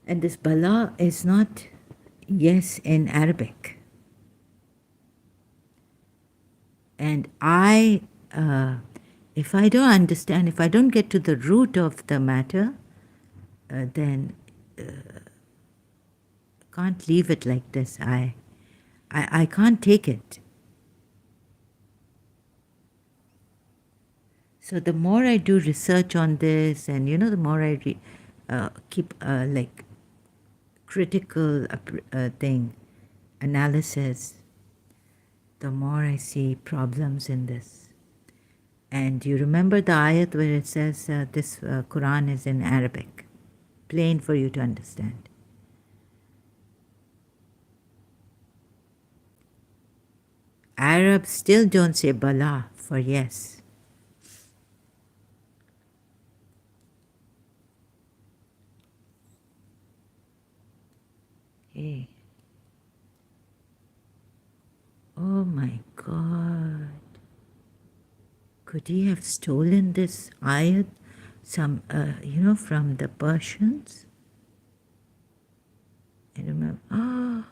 And this Bala is not yes in Arabic. And if I don't understand, if I don't get to the root of the matter, then can't leave it like this. I can't take it. So the more I do research on this, and the more I keep like critical analysis, the more I see problems in this. And you remember the ayat where it says this Quran is in Arabic, plain for you to understand. Arabs still don't say Bala for yes. Hey. Oh my God. Could he have stolen this ayat from the Persians? I remember. Oh.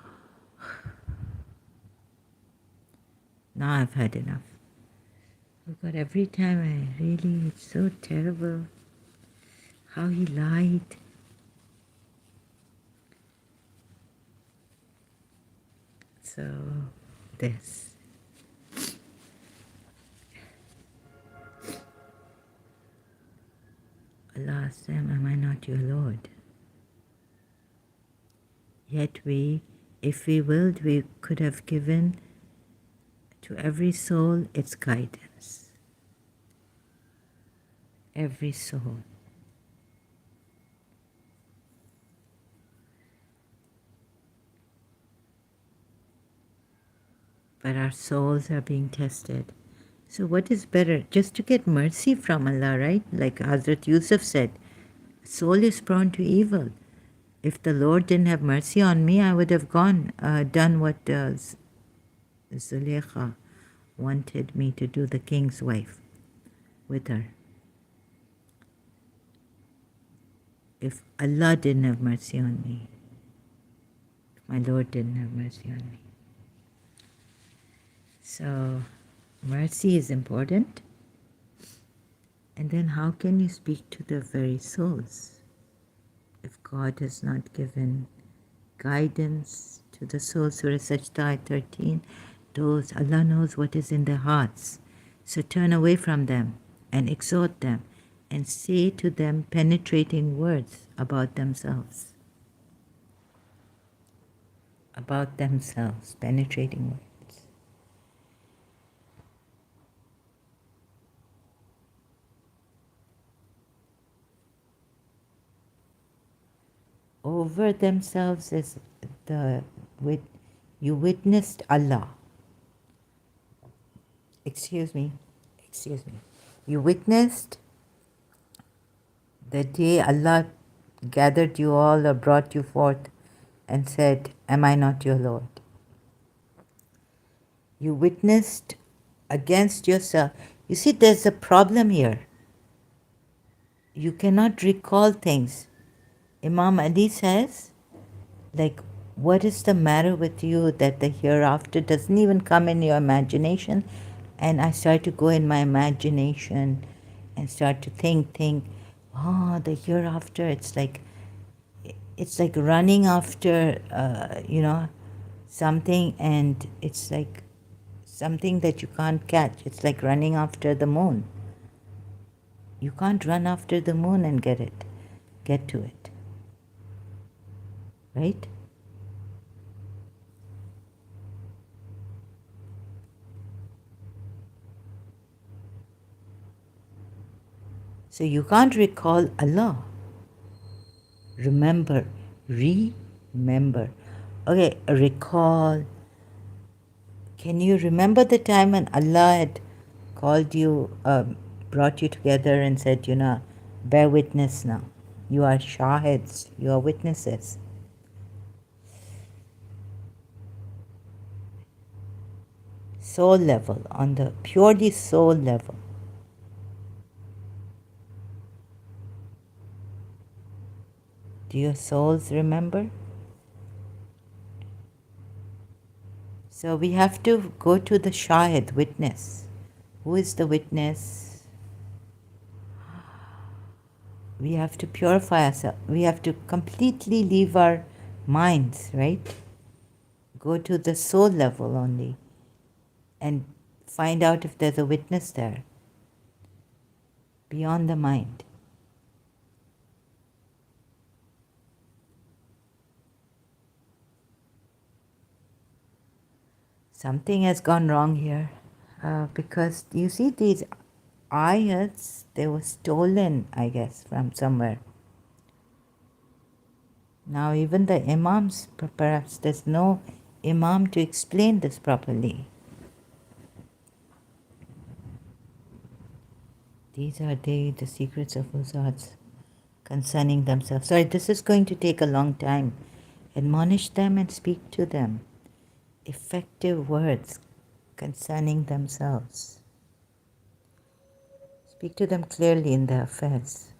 Now I've had enough. Oh God, every time it's so terrible how he lied. So, this. Allah asked them, am I not your Lord? Yet if we willed, we could have given to every soul its guidance. Every soul. But our souls are being tested. So what is better? Just to get mercy from Allah, right? Like Hazrat Yusuf said, soul is prone to evil. If the Lord didn't have mercy on me, I would have done what Zulaikha wanted me to do, the king's wife, with her. If Allah didn't have mercy on me, if my Lord didn't have mercy on me. So, mercy is important. And then how can you speak to the very souls if God has not given guidance to the souls? Surah Sajda 13, those, Allah knows what is in their hearts. So turn away from them and exhort them and say to them penetrating words about themselves. About themselves, penetrating words. Over themselves is you witnessed Allah. Excuse me. You witnessed the day Allah gathered you all or brought you forth and said, "Am I not your Lord?" You witnessed against yourself. You see, there's a problem here. You cannot recall things. Imam Ali says, like, what is the matter with you that the hereafter doesn't even come in your imagination? And I start to go in my imagination and start to think, oh, the hereafter, it's like running after, something, and it's like something that you can't catch. It's like running after the moon. You can't run after the moon and get to it. Right? So you can't recall Allah. Remember. Okay, recall. Can you remember the time when Allah had called you, brought you together and said, bear witness now. You are shahids, you are witnesses. Soul level, on the purely soul level. Do your souls remember? So we have to go to the shahid, witness. Who is the witness? We have to purify ourselves. We have to completely leave our minds, right? Go to the soul level only and find out if there's a witness there beyond the mind. Something has gone wrong here because you see these ayats, they were stolen, I guess, from somewhere. Now even the imams, perhaps there's no imam to explain this properly. These are the secrets of Uzats concerning themselves. Sorry, this is going to take a long time. Admonish them and speak to them. Effective words concerning themselves. Speak to them clearly in their affairs.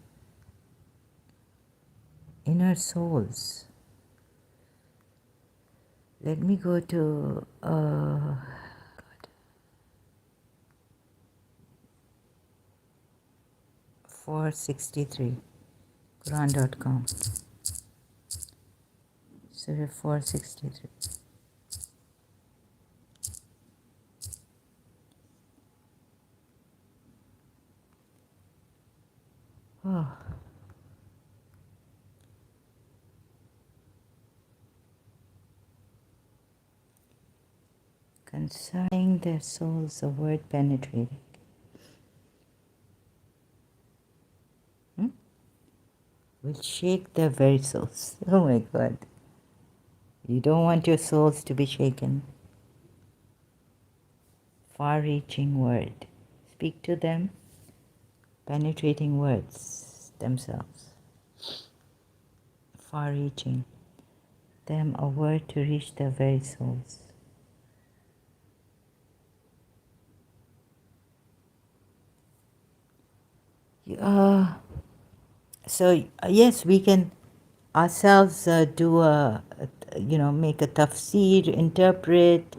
Inner souls. Let me go to 463, Quran.com. Surah 463. Oh. Concerning their souls, a word penetrating. Will shake their very souls. Oh my God. You don't want your souls to be shaken. Far-reaching word. Speak to them, penetrating words themselves. far-reaching, them a word to reach their very souls. Uh, yes, we can ourselves do make a tafsir, interpret,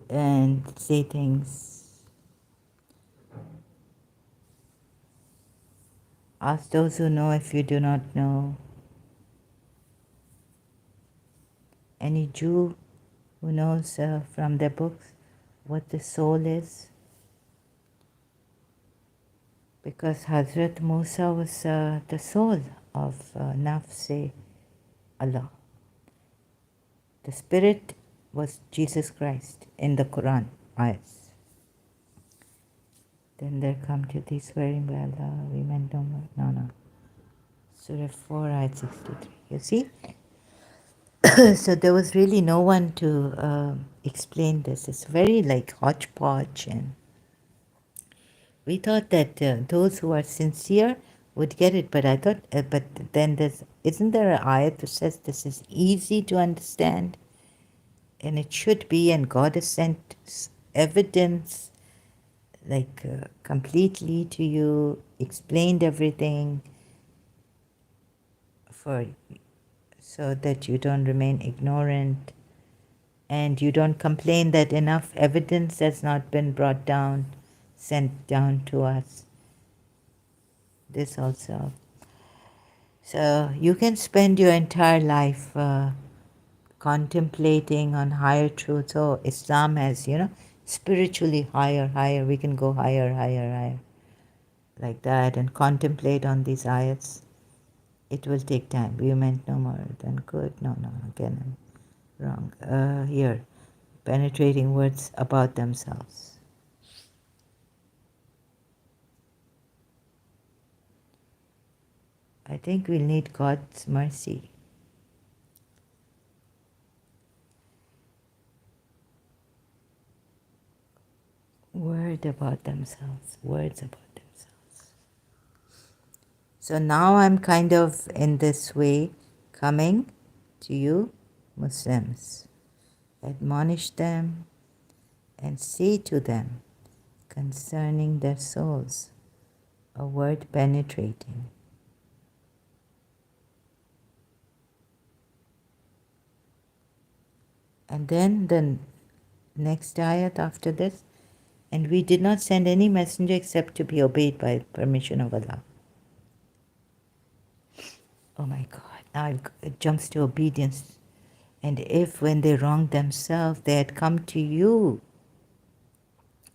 and say things. Ask those who know if you do not know. Any Jew who knows from their books what the soul is. Because Hazrat Musa was the soul of Nafse Allah. The spirit was Jesus Christ in the Quran ayats. Then there come to these swearing by Allah, we meant no more. No. Surah 4, ayat 63. You see? So there was really no one to explain this. It's very like hodgepodge, and we thought that those who are sincere would get it, but I thought, but then isn't there an ayat that says this is easy to understand? And it should be, and God has sent evidence like completely to you, explained everything so that you don't remain ignorant and you don't complain that enough evidence has not been brought down, sent down to us. This also. So you can spend your entire life contemplating on higher truths. Oh, Islam has, spiritually higher. We can go higher, like that, and contemplate on these ayats. It will take time. We meant no more than good. No, again, I'm wrong. Here, penetrating words about themselves. I think we'll need God's mercy. Words about themselves. So now I'm kind of in this way coming to you, Muslims. Admonish them and say to them concerning their souls a word penetrating. And then the next ayat after this, and we did not send any messenger except to be obeyed by permission of Allah. Oh my God, now it jumps to obedience. And if when they wronged themselves, they had come to you,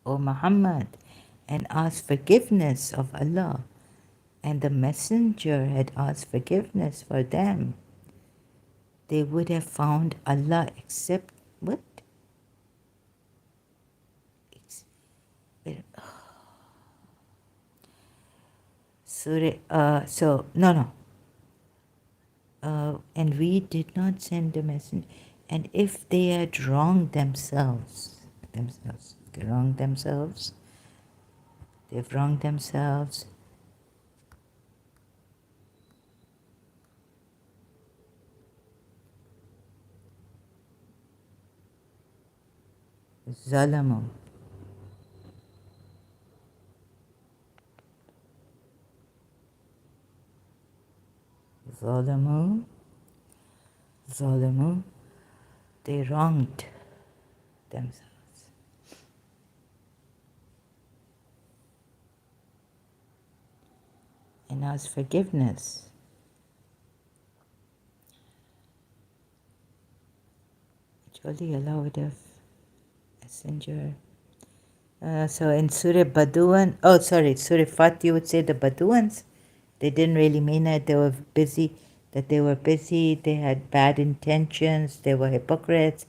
O Muhammad, and asked forgiveness of Allah, and the messenger had asked forgiveness for them, they would have found Allah except what? And we did not send a messenger. And if they had wronged themselves, they've wronged themselves. Zalamu. They wronged themselves. And asked forgiveness. Surely Allah would have messenger. So in Surah Surah Fat, you would say the Baduans, they didn't really mean it. They were busy, they had bad intentions, they were hypocrites,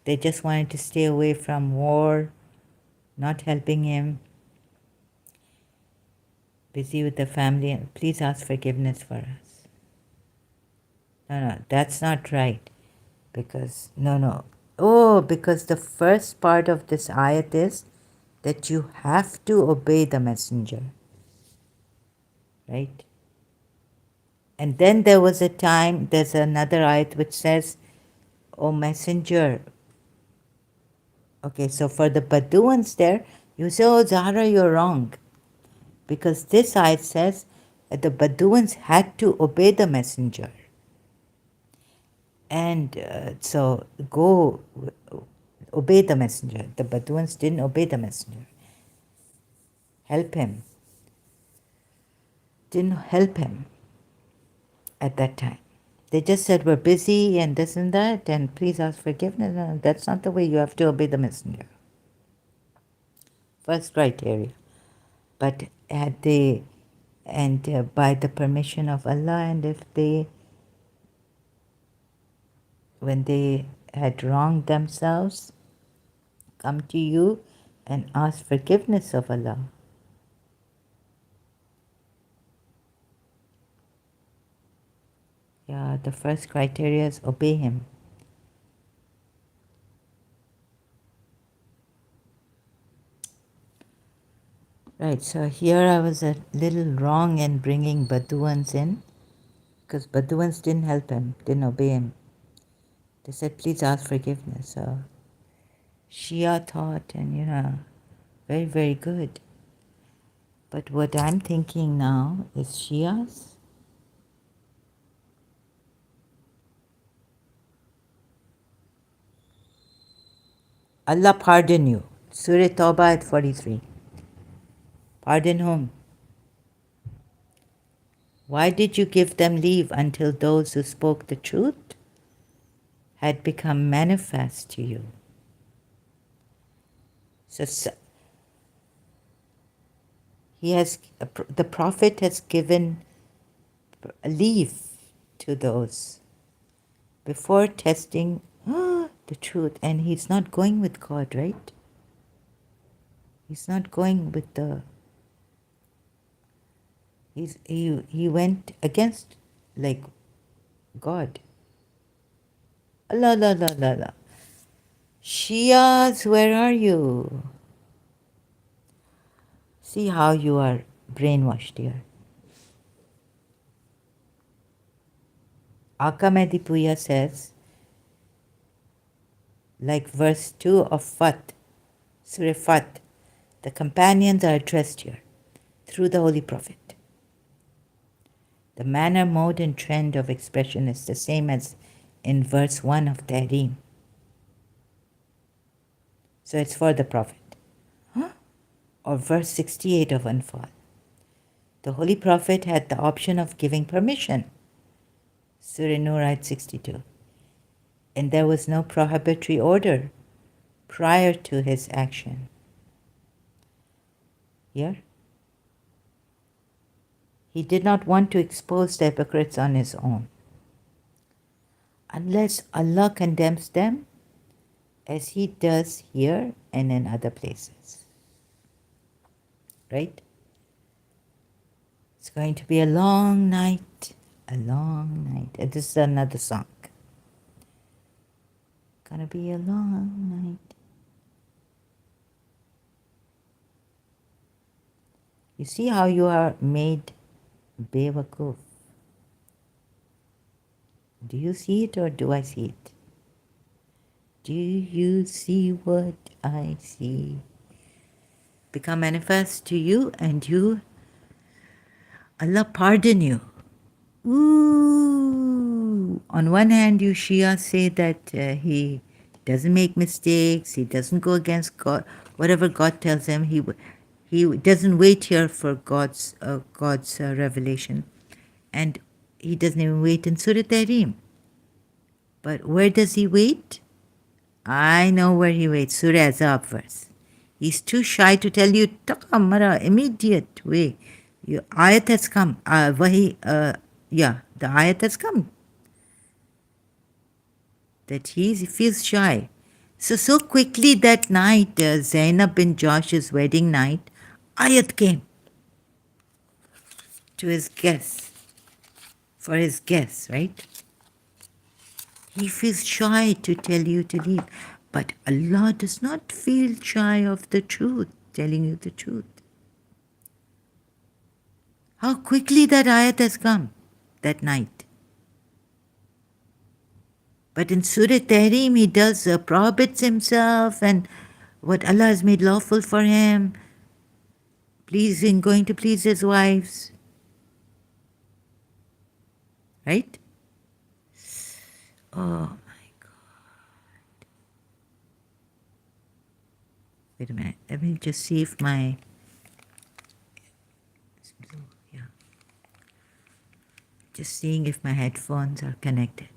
they just wanted to stay away from war, not helping him, busy with the family. Please ask forgiveness for us. No, that's not right. Because, because the first part of this ayat is that you have to obey the messenger. Right? And then there was a time, there's another ayat which says, O messenger. Okay, so for the Bedouins there, you say, oh Zahra, you're wrong. Because this ayat says that the Bedouins had to obey the messenger. And so go obey the messenger. The Bedouins didn't obey the messenger. Help him. Didn't help him at that time. They just said, we're busy and this and that, and please ask forgiveness. No, that's not the way. You have to obey the messenger. First criteria. But had they, and by the permission of Allah, and if they, when they had wronged themselves, come to you and ask forgiveness of Allah. Yeah, the first criteria is obey him. Right, so here I was a little wrong in bringing Bedouins in, because Bedouins didn't help him, didn't obey him. They said, please ask forgiveness. So Shia thought, and very, very good. But what I'm thinking now is Shias. Allah pardon you. Surah Tawbah at 43. Pardon whom? Why did you give them leave until those who spoke the truth had become manifest to you? So the Prophet has given leave to those before testing the truth, and he's not going with God, right? He's not going with the. He went against, like, God. Allah, la, la, la, la. Shias, where are you? See how you are brainwashed here. Aka Mehdi Puya says, like verse 2 of Fat, Surah Fat, the companions are addressed here through the Holy Prophet. The manner, mode, and trend of expression is the same as in verse 1 of Tahrim. So it's for the Prophet. Or verse 68 of Anfal. The Holy Prophet had the option of giving permission. Surah Nur ayat 62. And there was no prohibitory order prior to his action. Here, he did not want to expose the hypocrites on his own, unless Allah condemns them, as he does here and in other places. Right? It's going to be a long night, a long night. And this is another song. Gonna be a long night. You see how you are made bewakuf? Do you see it or do I see it? Do you see what I see? Become manifest to you, and you, Allah pardon you. Ooh. On one hand, you Shia say that he doesn't make mistakes, he doesn't go against God, whatever God tells him, he doesn't wait here for God's revelation, and he doesn't even wait in Surah Tahrim. But where does he wait? I know where he waits. Surah Azab verse. He's too shy to tell you, Takamara, immediate way. Ayat has come. The ayat has come. That he feels shy. So quickly that night, Zainab bin Josh's wedding night, ayat came to his guests, for his guests, right? He feels shy to tell you to leave. But Allah does not feel shy of the truth, telling you the truth. How quickly that ayat has come. that night. But in Surah Tahrim, he does prohibits himself and what Allah has made lawful for him, pleasing, going to please his wives. Right? Oh my God. Wait a minute. Let me just see if my... Yeah. Just seeing if my headphones are connected.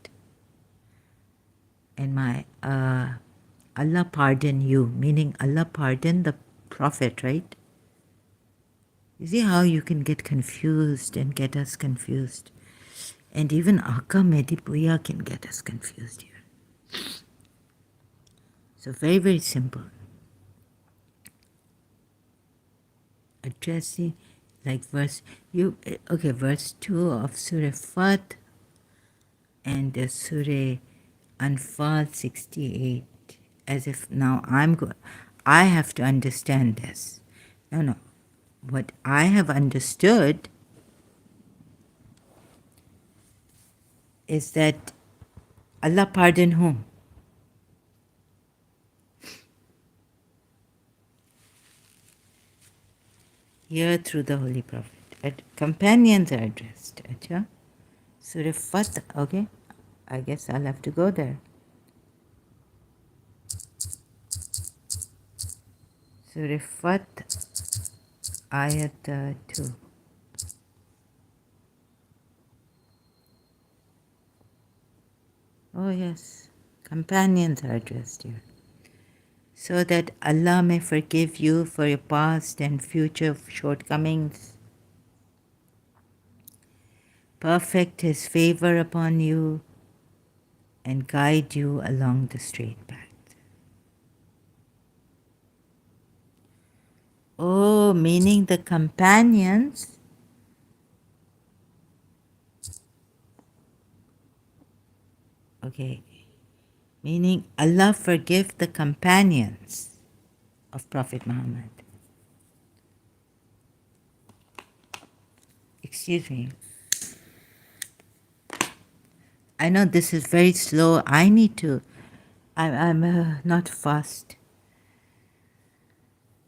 And my Allah pardon you, meaning Allah pardon the Prophet, right? You see how you can get confused and get us confused. And even Aka Medipuya can get us confused here. So very, very simple. Addressing, like verse 2 of Surah Fat and Surah Anfal 68. As if now I have to understand this. No. What I have understood is that Allah pardon whom? Here through the Holy Prophet. Companions are addressed. Acha? Surah Fat, okay? I guess I'll have to go there. Surah Fat, Ayat 2. Oh yes, companions are addressed here. So that Allah may forgive you for your past and future shortcomings, perfect His favor upon you, and guide you along the straight path. Oh, meaning the companions okay, meaning Allah forgive the companions of Prophet Muhammad. Excuse me. I know this is very slow. I'm not fast.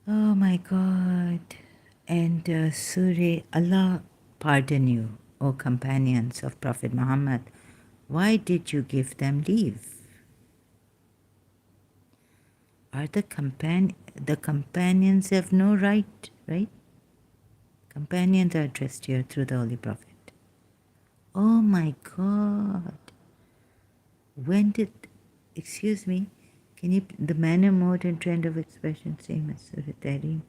Oh my God. And Surah, Allah pardon you, O companions of Prophet Muhammad. Why did you give them leave? Are the companions have no right, right? Companions are addressed here through the Holy Prophet. Oh my God. When did, excuse me, can you, the manner, mode and trend of expression same as Surah Tahrim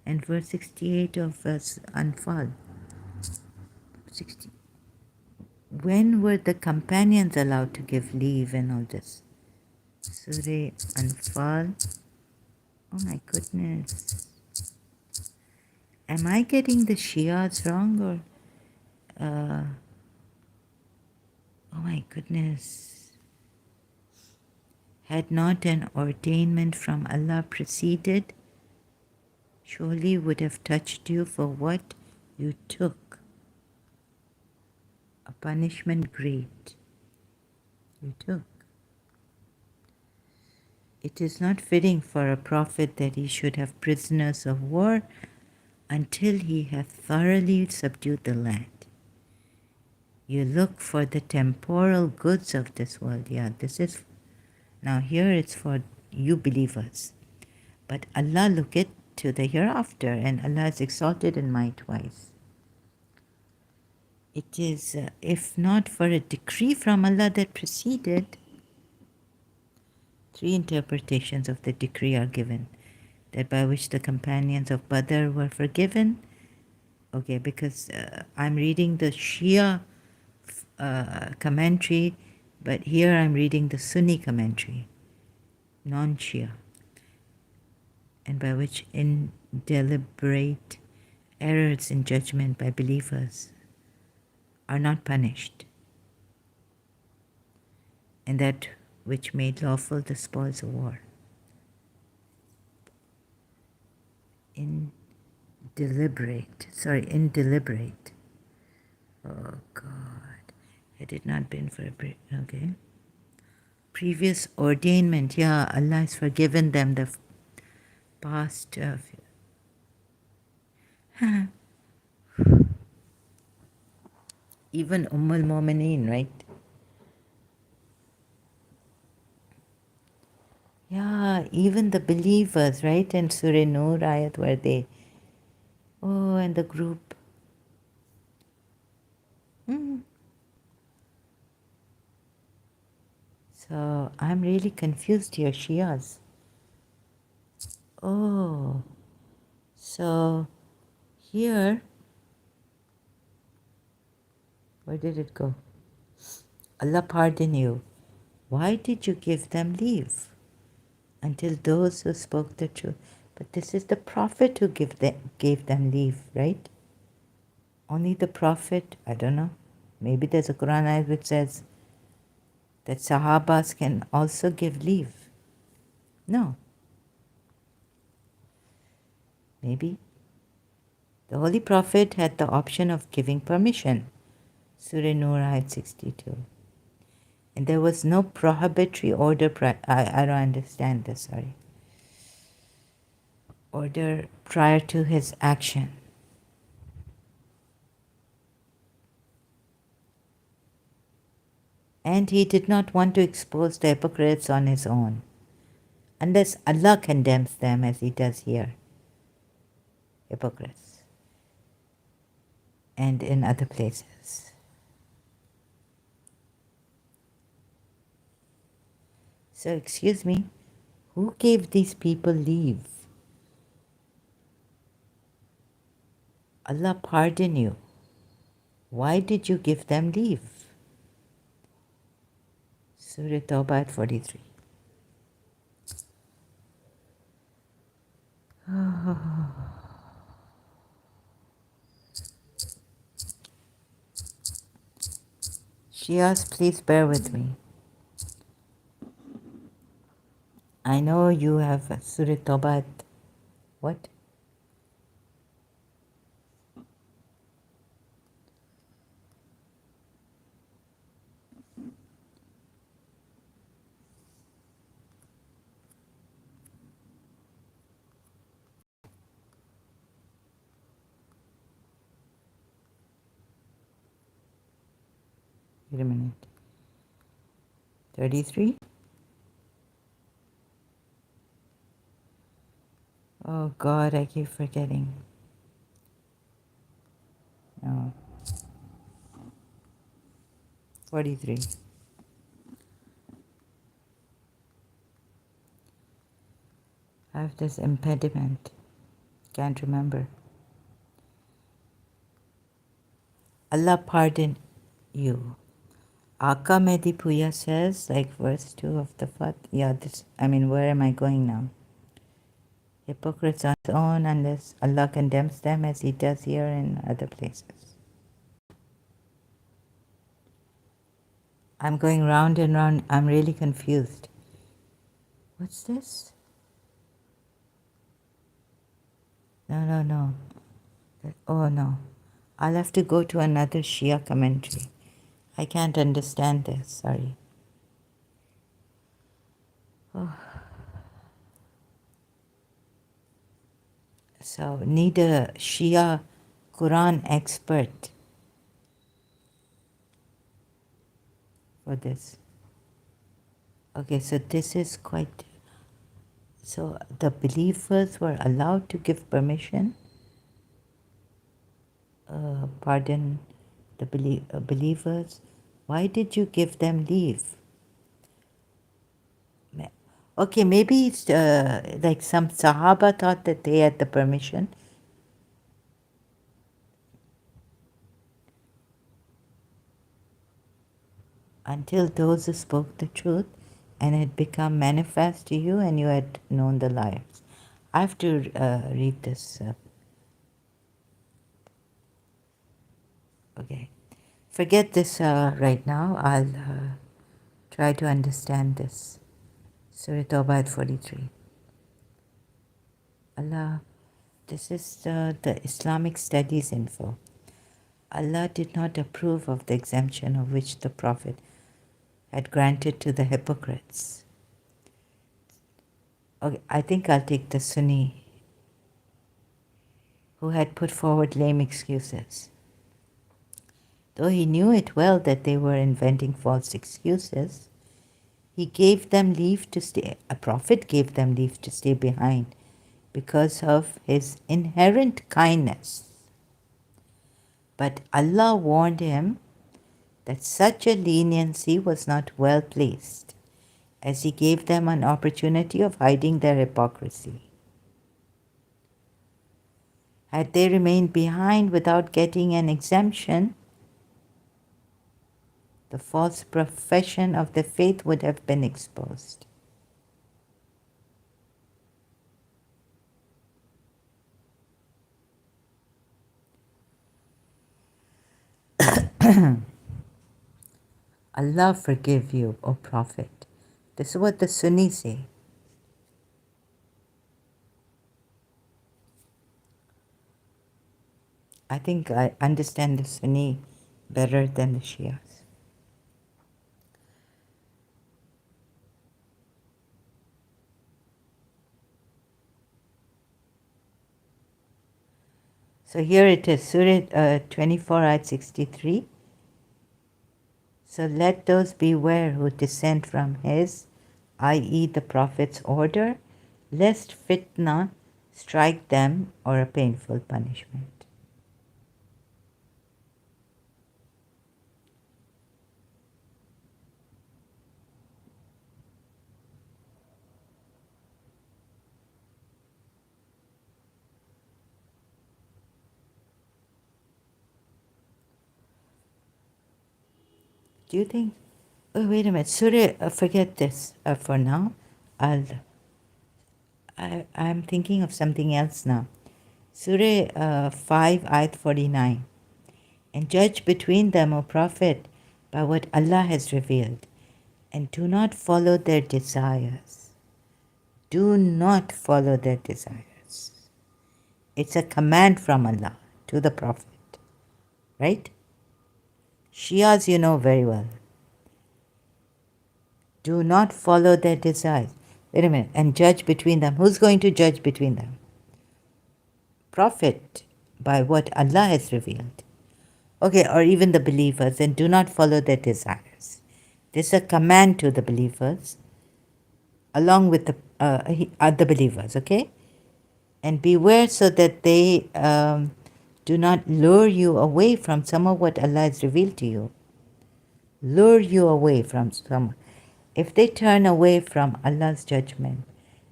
and verse 68 of verse Anfal. 60. When were the companions allowed to give leave and all this? Surah Anfal. Oh my goodness. Am I getting the Shias wrong or? Oh my goodness. Had not an ordainment from Allah preceded, surely would have touched you for what you took. A punishment great you took. It is not fitting for a prophet that he should have prisoners of war until he hath thoroughly subdued the land. You look for the temporal goods of this world. Yeah, this is, now here it's for you believers. But Allah looketh to the hereafter, and Allah is exalted in might twice. It is, if not for a decree from Allah that preceded, three interpretations of the decree are given. That by which the companions of Badr were forgiven. Okay, because I'm reading the Shia commentary, but here I'm reading the Sunni commentary, non-Shia. And by which indeliberate errors in judgment by believers are not punished. And that which made lawful the spoils of war. Indeliberate. Oh God. Had it not been for okay. Previous ordainment, yeah, Allah has forgiven them the past. Even Ummul Mumineen, right? Yeah, even the believers, right? In Surah Nur ayat where they, oh, and the group. Mm. So I'm really confused here, Shias. Oh, so here, where did it go? Allah pardon you. Why did you give them leave? Until those who spoke the truth. But this is the Prophet who gave them leave, right? Only the Prophet, I don't know. Maybe there's a Quran ayat which says that Sahabas can also give leave. No. Maybe. The Holy Prophet had the option of giving permission. Surah Nur ayat 62. And there was no prohibitory order. I don't understand this, sorry. Order prior to his action. And he did not want to expose the hypocrites on his own, unless Allah condemns them as he does here, hypocrites, and in other places. So, excuse me, who gave these people leave? Allah pardon you. Why did you give them leave? Surah Tawbah 43. Shias, please bear with me. I know you have Surah Tawbah. What? Wait a minute. 33? Oh God, I keep forgetting. No. 43. I have this impediment. Can't remember. Allah pardon you. Aka Mehdi Puya says, like verse 2 of the Fat. Yeah, where am I going now? Hypocrites on their own unless Allah condemns them as he does here in other places. I'm going round and round. I'm really confused. What's this? No. Oh no. I'll have to go to another Shia commentary. I can't understand this, sorry. Oh. So, need a Shia Quran expert for this. Okay, so this is quite. So, the believers were allowed to give permission. Pardon the believers. Why did you give them leave? Okay, maybe it's like some Sahaba thought that they had the permission. Until those who spoke the truth and it become manifest to you and you had known the liars. I have to read this. Okay. Forget this right now. I'll try to understand this. Surah Tawbah 43. Allah, this is the Islamic Studies info. Allah did not approve of the exemption of which the Prophet had granted to the hypocrites. Okay, I think I'll take the Sunni who had put forward lame excuses. Though he knew it well that they were inventing false excuses, he gave them leave to stay. A prophet gave them leave to stay behind because of his inherent kindness. But Allah warned him that such a leniency was not well placed, as he gave them an opportunity of hiding their hypocrisy. Had they remained behind without getting an exemption, the false profession of the faith would have been exposed. Allah forgive you, O Prophet. This is what the Sunnis say. I think I understand the Sunni better than the Shias. So here it is, Surah 24, ayat 63. So let those beware who dissent from his, i.e. the Prophet's order, lest fitna strike them or a painful punishment. Do you think? Oh, wait a minute. Surah, forget this for now. I'm thinking of something else now. Surah 5, ayat 49. And judge between them, O Prophet, by what Allah has revealed, and do not follow their desires. Do not follow their desires. It's a command from Allah to the Prophet, right? Shias, you know very well. Do not follow their desires. Wait a minute. And judge between them. Who's going to judge between them? Prophet, by what Allah has revealed. Okay, or even the believers, and do not follow their desires. This is a command to the believers, along with the other believers, okay? And beware so that they do not lure you away from some of what Allah has revealed to you. Lure you away from some. If they turn away from Allah's judgment,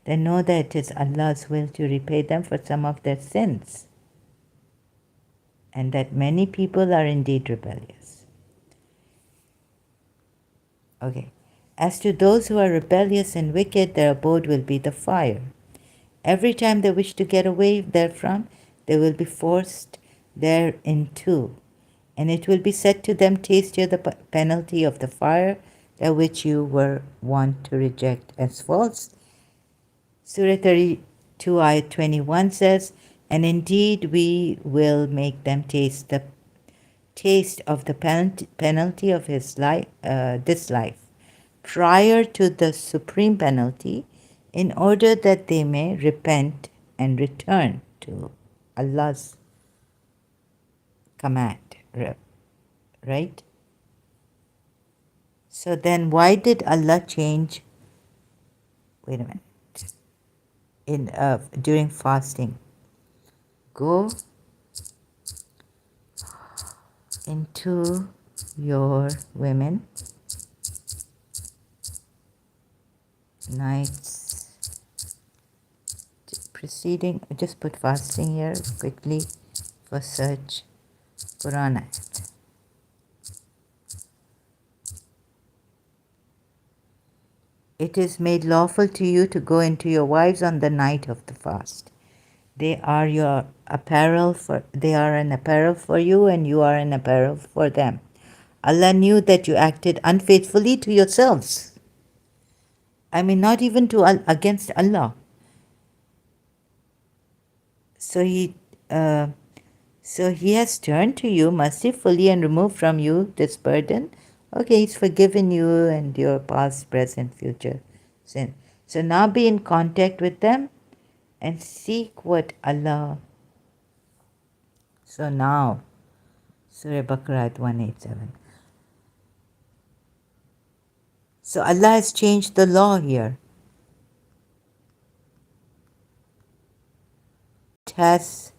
then know that it is Allah's will to repay them for some of their sins, and that many people are indeed rebellious. Okay. As to those who are rebellious and wicked, their abode will be the fire. Every time they wish to get away therefrom, they will be forced thereinto, and it will be said to them, taste ye the penalty of the fire, that which you were wont to reject as false. Surah 32, ayat 21 says, and indeed we will make them taste of the penalty of his life, this life, prior to the supreme penalty, in order that they may repent and return to Allah's command, right? So then why did Allah change, wait a minute, during fasting? Go into your women nights preceding, just put fasting here quickly for search Quran ayat. It is made lawful to you to go into your wives on the night of the fast. They are an apparel for you, and you are an apparel for them. Allah knew that you acted unfaithfully to yourselves. I mean, not even against Allah. So So he has turned to you mercifully and removed from you this burden. Okay, he's forgiven you and your past, present, future sin. So now be in contact with them and seek what Allah. So now, Surah Baqarah 187. So Allah has changed the law here. It has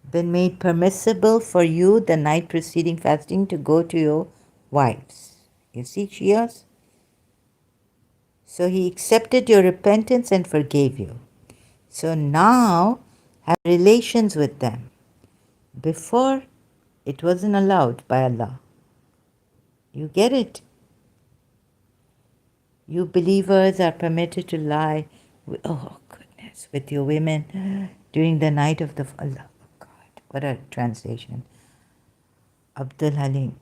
been made permissible for you the night preceding fasting to go to your wives. You see, Shias? So he accepted your repentance and forgave you. So now have relations with them. Before, it wasn't allowed by Allah. You get it? You believers are permitted to lie, oh goodness, with your women during the night of the Allah. Oh God, what a translation. Abdul Halim.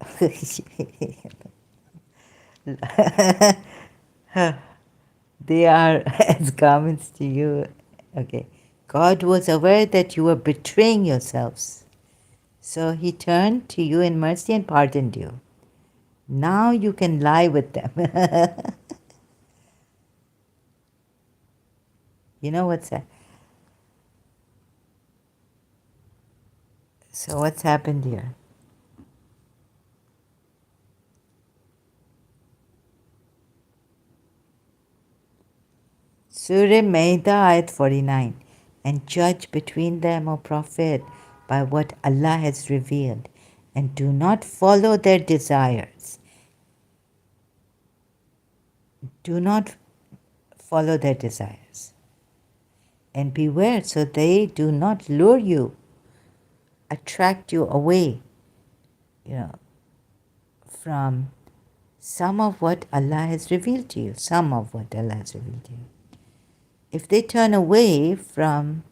They are as garments to you. Okay. God was aware that you were betraying yourselves. So he turned to you in mercy and pardoned you. Now you can lie with them. You know what's that? So what's happened here? Surah Maida ayat 49. And judge between them, O Prophet, by what Allah has revealed, and do not follow their desires. Do not follow their desires. And beware so they do not lure you, attract you away, from some of what Allah has revealed to you. Some of what Allah has revealed to you. If they turn away from,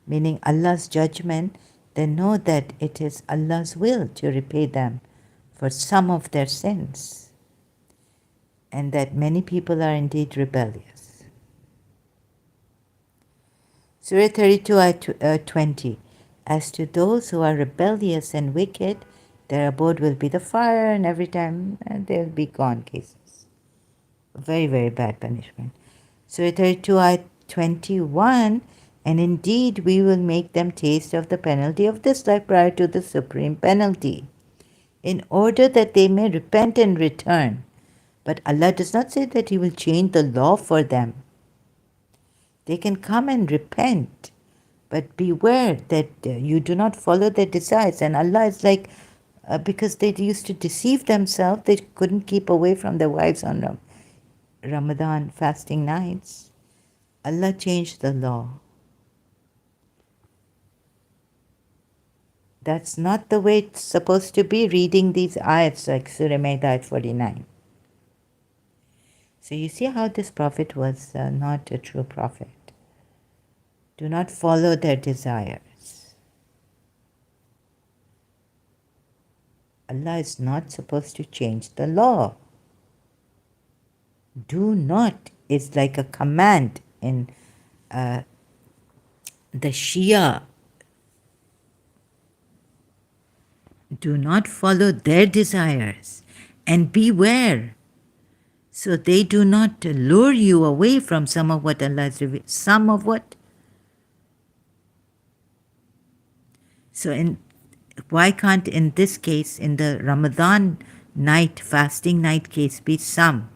meaning Allah's judgment, then know that it is Allah's will to repay them for some of their sins, and that many people are indeed rebellious. Surah 32, ayat 20. As to those who are rebellious and wicked, their abode will be the fire, and every time they'll be gone cases. Very, very bad punishment. Surah 32, ayat 21. And indeed we will make them taste of the penalty of this life prior to the supreme penalty, in order that they may repent and return. But Allah does not say that He will change the law for them. They can come and repent, but beware that you do not follow their desires. And Allah is like, because they used to deceive themselves, they couldn't keep away from their wives on Ramadan fasting nights. Allah changed the law. That's not the way it's supposed to be, reading these ayats like Surah Maida ayat 49. So you see how this prophet was not a true prophet. Do not follow their desires. Allah is not supposed to change the law. Do not is like a command in the Shia. Do not follow their desires and beware so they do not lure you away from some of what Allah has revealed. Some of what? So why can't in this case, in the Ramadan night, fasting night case, be some?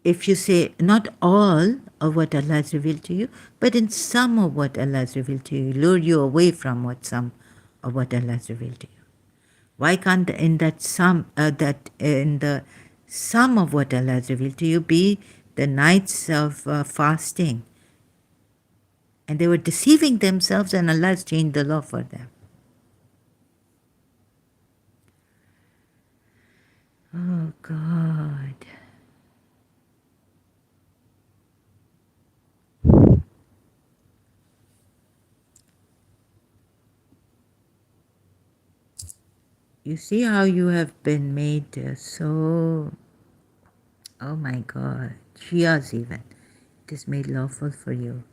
If you say not all of what Allah has revealed to you, but in some of what Allah has revealed to you, lure you away from some of what Allah has revealed to you. Why can't in that in the sum of what Allah has revealed to you be the nights of fasting? And they were deceiving themselves, and Allah has changed the law for them. Oh God. You see how you have been made so, oh my God, Shias even, it is made lawful for you.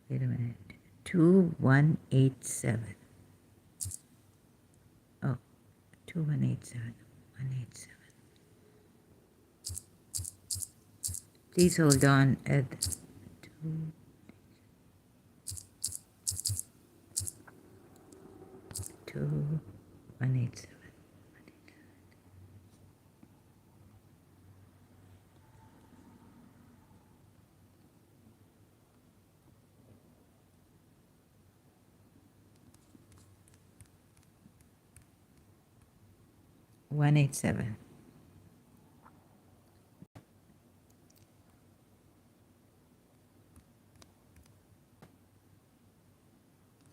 Wait a minute. 2187. Oh, 2187. 187. Please hold on. 2187. 187.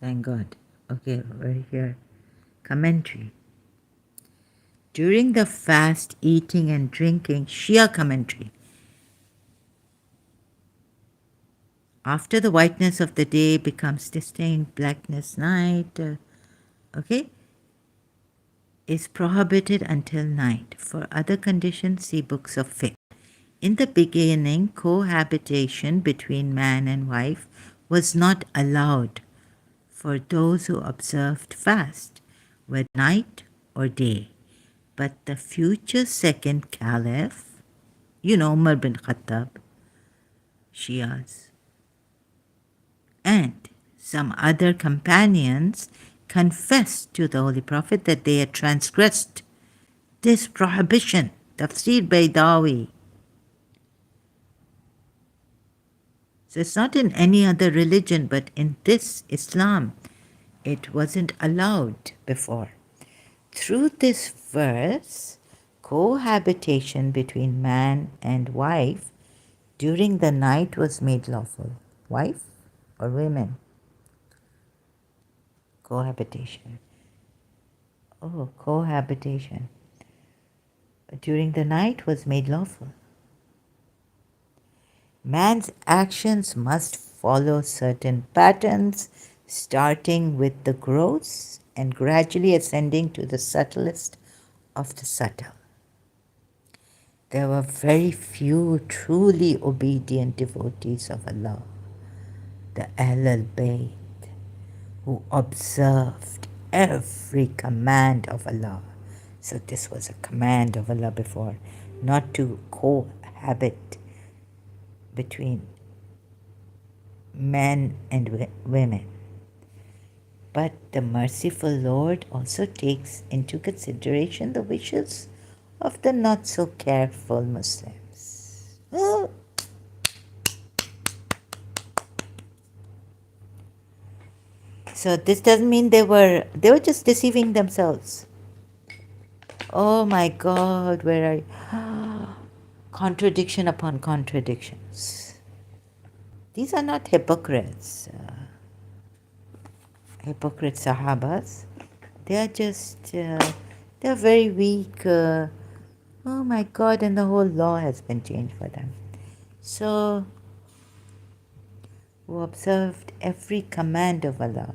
Thank God. Okay, we're here. Commentary. During the fast, eating and drinking, Shia commentary. After the whiteness of the day becomes distinct, blackness night, okay, is prohibited until night. For other conditions, see books of fiqh. In the beginning, cohabitation between man and wife was not allowed for those who observed fast, whether night or day. But the future second caliph, Umar bin Khattab, Shias, and some other companions confessed to the Holy Prophet that they had transgressed this prohibition. Tafsir Baydawi. So it's not in any other religion, but in this Islam, it wasn't allowed before. Through this verse, cohabitation between man and wife during the night was made lawful. Wife or women? Cohabitation. Oh, cohabitation. During the night was made lawful. Man's actions must follow certain patterns, starting with the gross and gradually ascending to the subtlest of the subtle. There were very few truly obedient devotees of Allah, the Ahlul Bayt, who observed every command of Allah. So this was a command of Allah before, not to cohabit between men and women. But the merciful Lord also takes into consideration the wishes of the not so careful Muslims. Oh. So this doesn't mean they were just deceiving themselves. Oh my God, where are you? Contradiction upon contradictions. These are not hypocrites. Hypocrite Sahabas. They are just, they are very weak. Oh my God, and the whole law has been changed for them. So, who observed every command of Allah.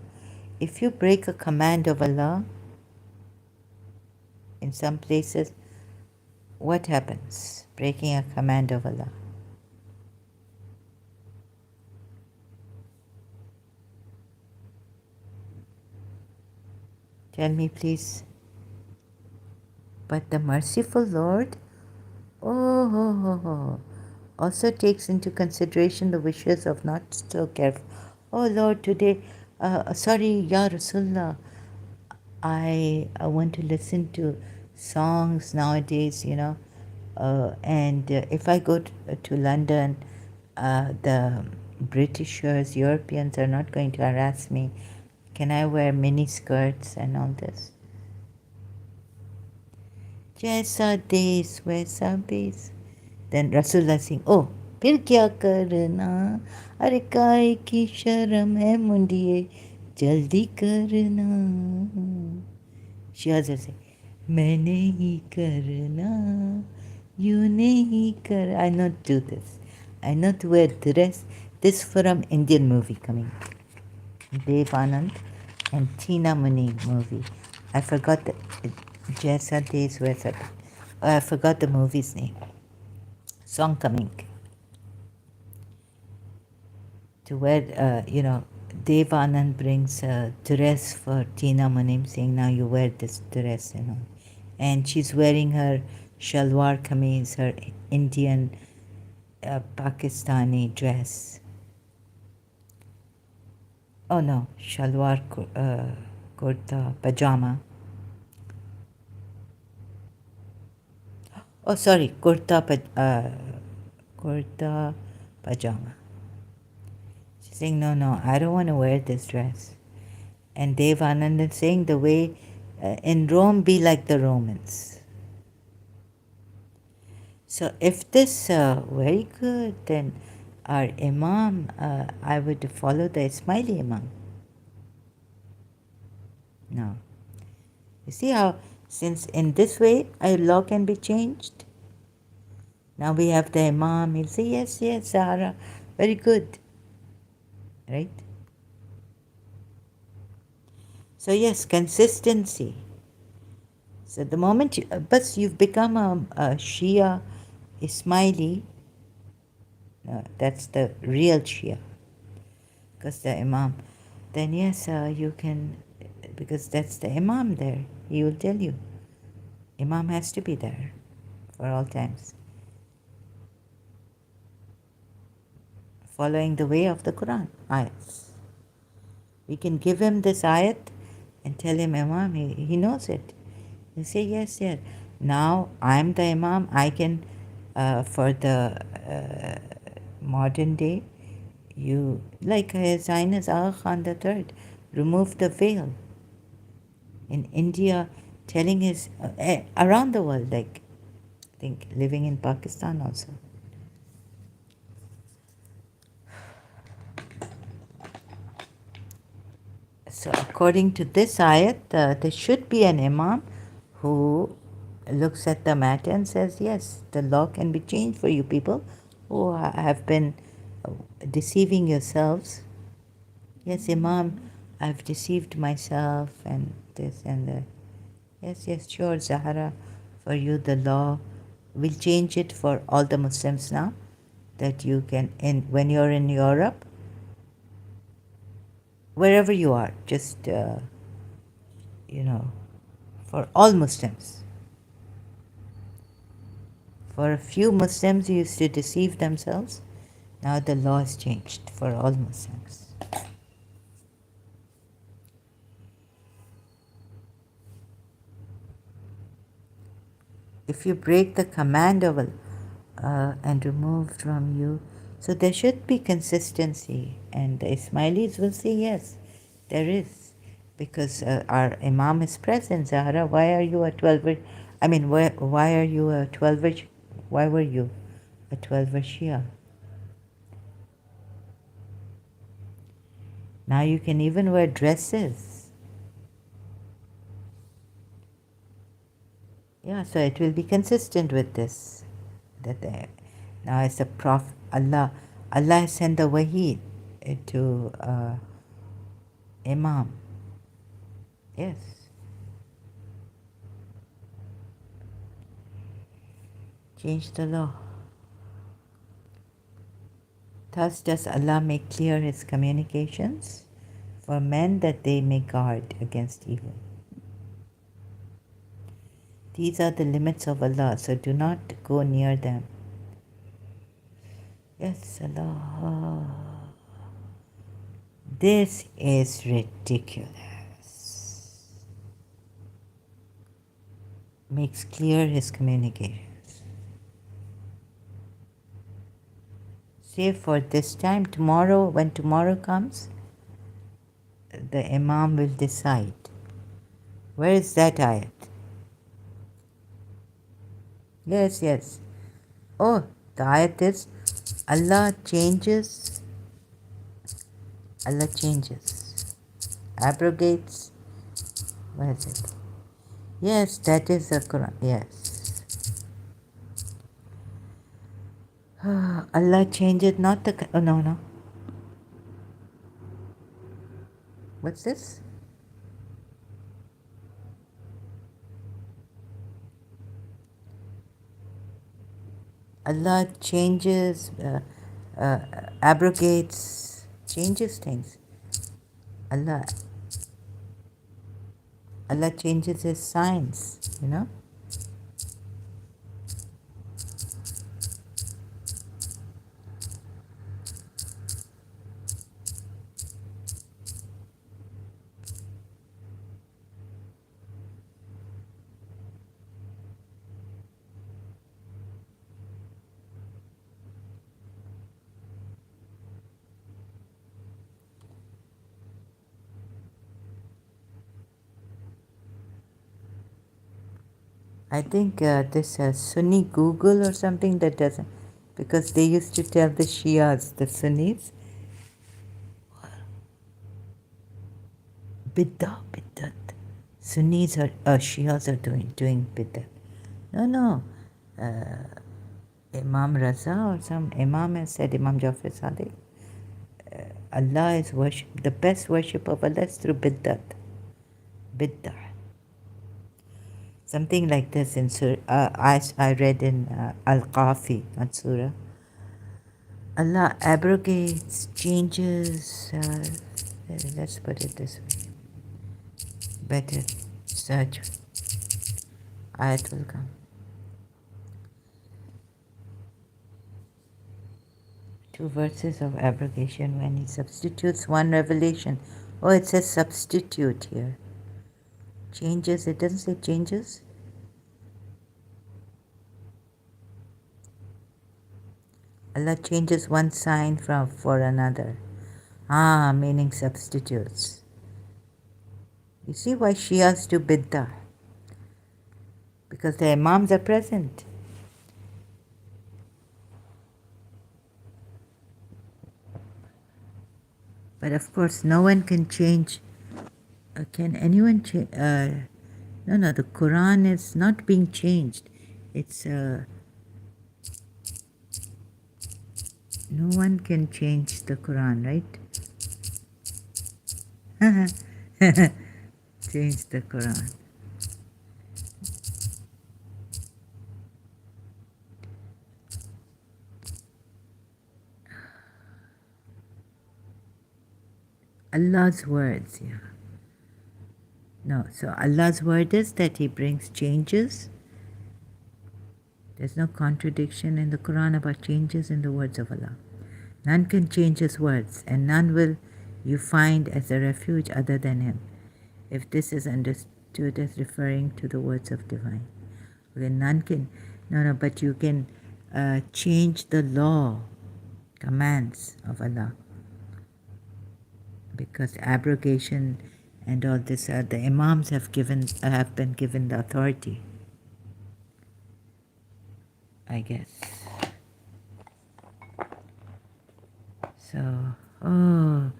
If you break a command of Allah, in some places, what happens? Breaking a command of Allah. Tell me, please. But the merciful Lord, also takes into consideration the wishes of not so careful. Oh Lord, today, sorry, Ya Rasulullah, I want to listen to songs nowadays, and if I go to London, the Britishers, Europeans are not going to harass me. Can I wear mini skirts and all this? Jaisa des वैसा base. Then Rasulullah sing, oh, फिर क्या करना, अरे काय की शर्म है मुंडिए, जल्दी करना. She also say, मैं नहीं करना, you नहीं कर. I not do this. I not wear dress. This from Indian movie coming. Dev Anand and Tina Muni movie. I forgot the Jaisa Des Vaisa. I forgot the movie's name. Song coming. to wear, Dev Anand brings a dress for Tina Munim, saying, now you wear this dress, And she's wearing her shalwar kameez, her Indian Pakistani dress. Oh no, shalwar kurta pajama. Oh, sorry, kurta pajama. She's saying, no, I don't want to wear this dress. And Dev Anand is saying, the way in Rome, be like the Romans. So if this very good, then our Imam, I would follow the Ismaili Imam. No. You see how, since in this way, a law can be changed? Now we have the Imam, he'll say, yes, Zahra, very good. Right? So yes, consistency. So the moment but you've become a Shia Ismaili, that's the real Shia, because the Imam, then yes, you can, because that's the Imam there. He will tell you. Imam has to be there for all times. Following the way of the Quran, ayats. We can give him this ayat and tell him, Imam, he knows it. He say, yes. Now I'm the Imam, I can, for the modern day, you, like His Highness Aga Khan III, remove the veil. In India, telling his, around the world, like, I think living in Pakistan also. So according to this ayat, there should be an Imam who looks at the matter and says, yes, the law can be changed for you people who have been deceiving yourselves. Yes, Imam, I've deceived myself and this and that. Yes, sure, Zahra, for you the law, we'll change it for all the Muslims now, that you can, when you're in Europe, wherever you are, just, for all Muslims. For a few Muslims who used to deceive themselves, now the law is changed for all Muslims. If you break the command of Allah and remove from you, so there should be consistency, and the Ismailis will say yes, there is, because our Imam is present. Zahra, why are you a 12? I mean, why are you a 12? Why were you a 12 Shia? Now you can even wear dresses. Yeah, so it will be consistent with this. Now as a Prophet, Allah has sent the Wahi to Imam. Yes. Change the law. Thus does Allah make clear His communications for men that they may guard against evil. These are the limits of Allah, so do not go near them. Yes, Allah. This is ridiculous. Makes clear His communications. Say for this time, tomorrow, when tomorrow comes, the Imam will decide. Where is that ayat? Yes. Oh, the ayat is Allah changes, abrogates. Where is it? Yes, that is the Quran. Yes. Allah changes not the. Oh, no. What's this? Allah changes, abrogates. changes things. Allah changes his signs, you know. I think this Sunni Google or something that doesn't, because they used to tell the Shias, the Sunnis, biddat. Sunnis are Shias are doing biddat. No. Imam Raza or some Imam has said, Imam Jafar Sadiq, Allah is worship. The best worship of Allah is through biddat. Biddah. Something like this in Surah, I read in Al-Qafi, not Surah. Allah abrogates, changes, let's put it this way. Better search. Ayat will come. Two verses of abrogation when he substitutes one revelation. Oh, it says substitute here. Changes, it doesn't say changes. Allah changes one sign for another. Meaning substitutes. You see why Shias do biddah? Because the Imams are present. But of course, no one can change. Can anyone change? No, the Quran is not being changed. It's no one can change the Quran, right? Change the Quran. Allah's words, yeah. No, so Allah's word is that He brings changes. There's no contradiction in the Quran about changes in the words of Allah. None can change His words, and none will you find as a refuge other than Him, if this is understood as referring to the words of divine. Okay, none can, no, but you can change the law, commands of Allah. Because abrogation and all this, the Imams have been given the authority, I guess. So, you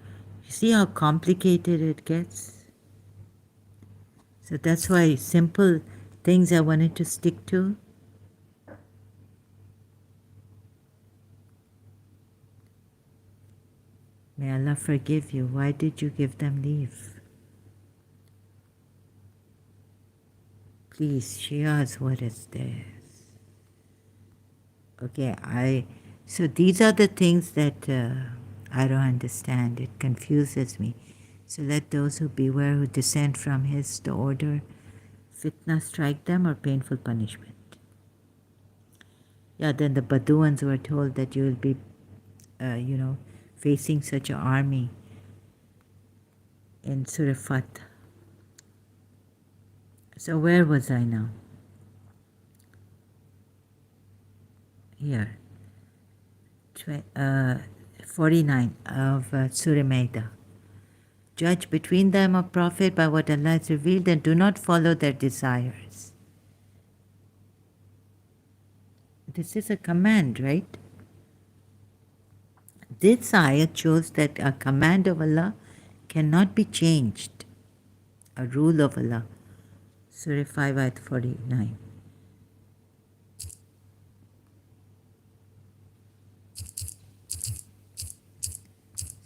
see how complicated it gets? So that's why simple things I wanted to stick to. May Allah forgive you. Why did you give them leave? Please, Shias, what is this? Okay, so these are the things that I don't understand. It confuses me. So let those who beware who dissent from the order, fitna strike them or painful punishment. Yeah, then the Baduans were told that you will be, facing such an army in Surah Fath. So where was I now? Here. 49 of Surah Maida. Judge between them, O Prophet, by what Allah has revealed, and do not follow their desires. This is a command, right? This ayat shows that a command of Allah cannot be changed. A rule of Allah. Surah 5, ayat 49.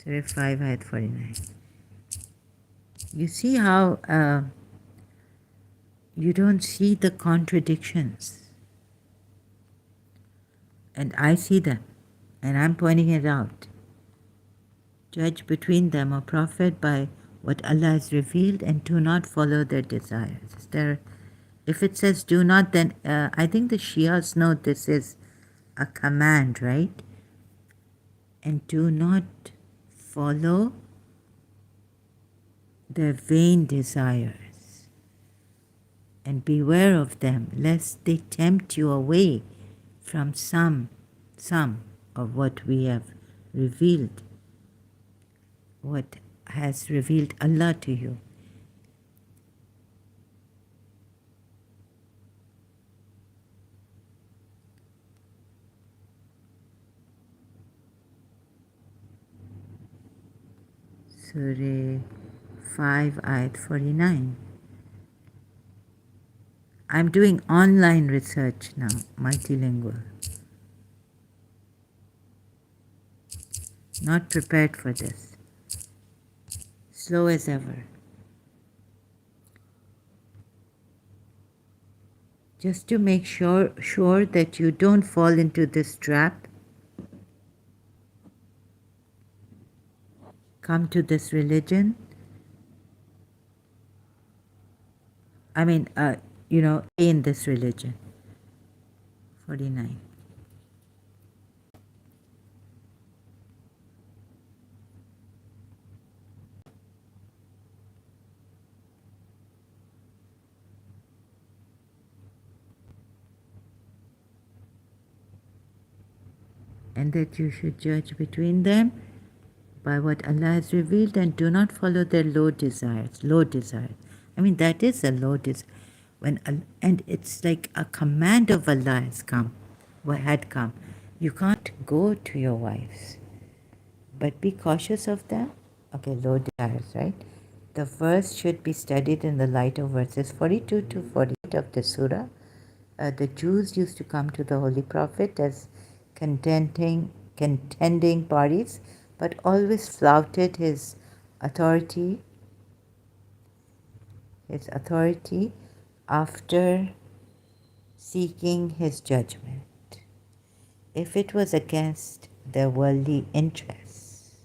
Surah 5, ayat 49. You see how you don't see the contradictions. And I see them. And I'm pointing it out. Judge between them, O Prophet, by what Allah has revealed, and do not follow their desires. Is there, if it says do not, then I think the Shias know this is a command, right? And do not follow their vain desires, and beware of them, lest they tempt you away from some of what we have revealed, what has revealed Allah to you. Surah 5, Ayat 49. I'm doing online research now, multilingual. Not prepared for this. Slow as ever. Just to make sure that you don't fall into this trap, come to this religion. I mean, in this religion. 49. And that you should judge between them by what Allah has revealed, and do not follow their low desires. Low desires. I mean, that is a low desire. And it's like a command of Allah has come, or had come. You can't go to your wives, but be cautious of them. Okay, low desires, right? The verse should be studied in the light of verses 42 to 48 of the surah. The Jews used to come to the Holy Prophet as contending parties, but always flouted his authority after seeking his judgment, if it was against their worldly interests.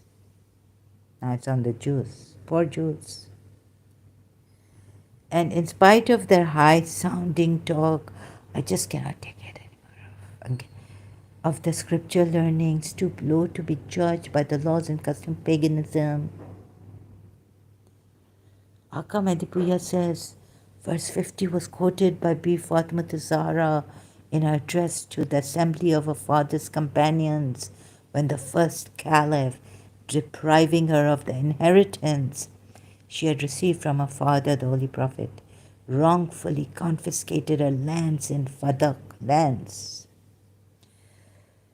Now it's on the Jews, poor Jews. And in spite of their high-sounding talk, I just cannot take it anymore. Of the scripture learnings, too low to be judged by the laws and custom paganism. Akka Medipuya says, verse 50 was quoted by B. Fatima Zahra in her address to the assembly of her father's companions when the first caliph, depriving her of the inheritance she had received from her father, the Holy Prophet, wrongfully confiscated her lands in Fadak lands.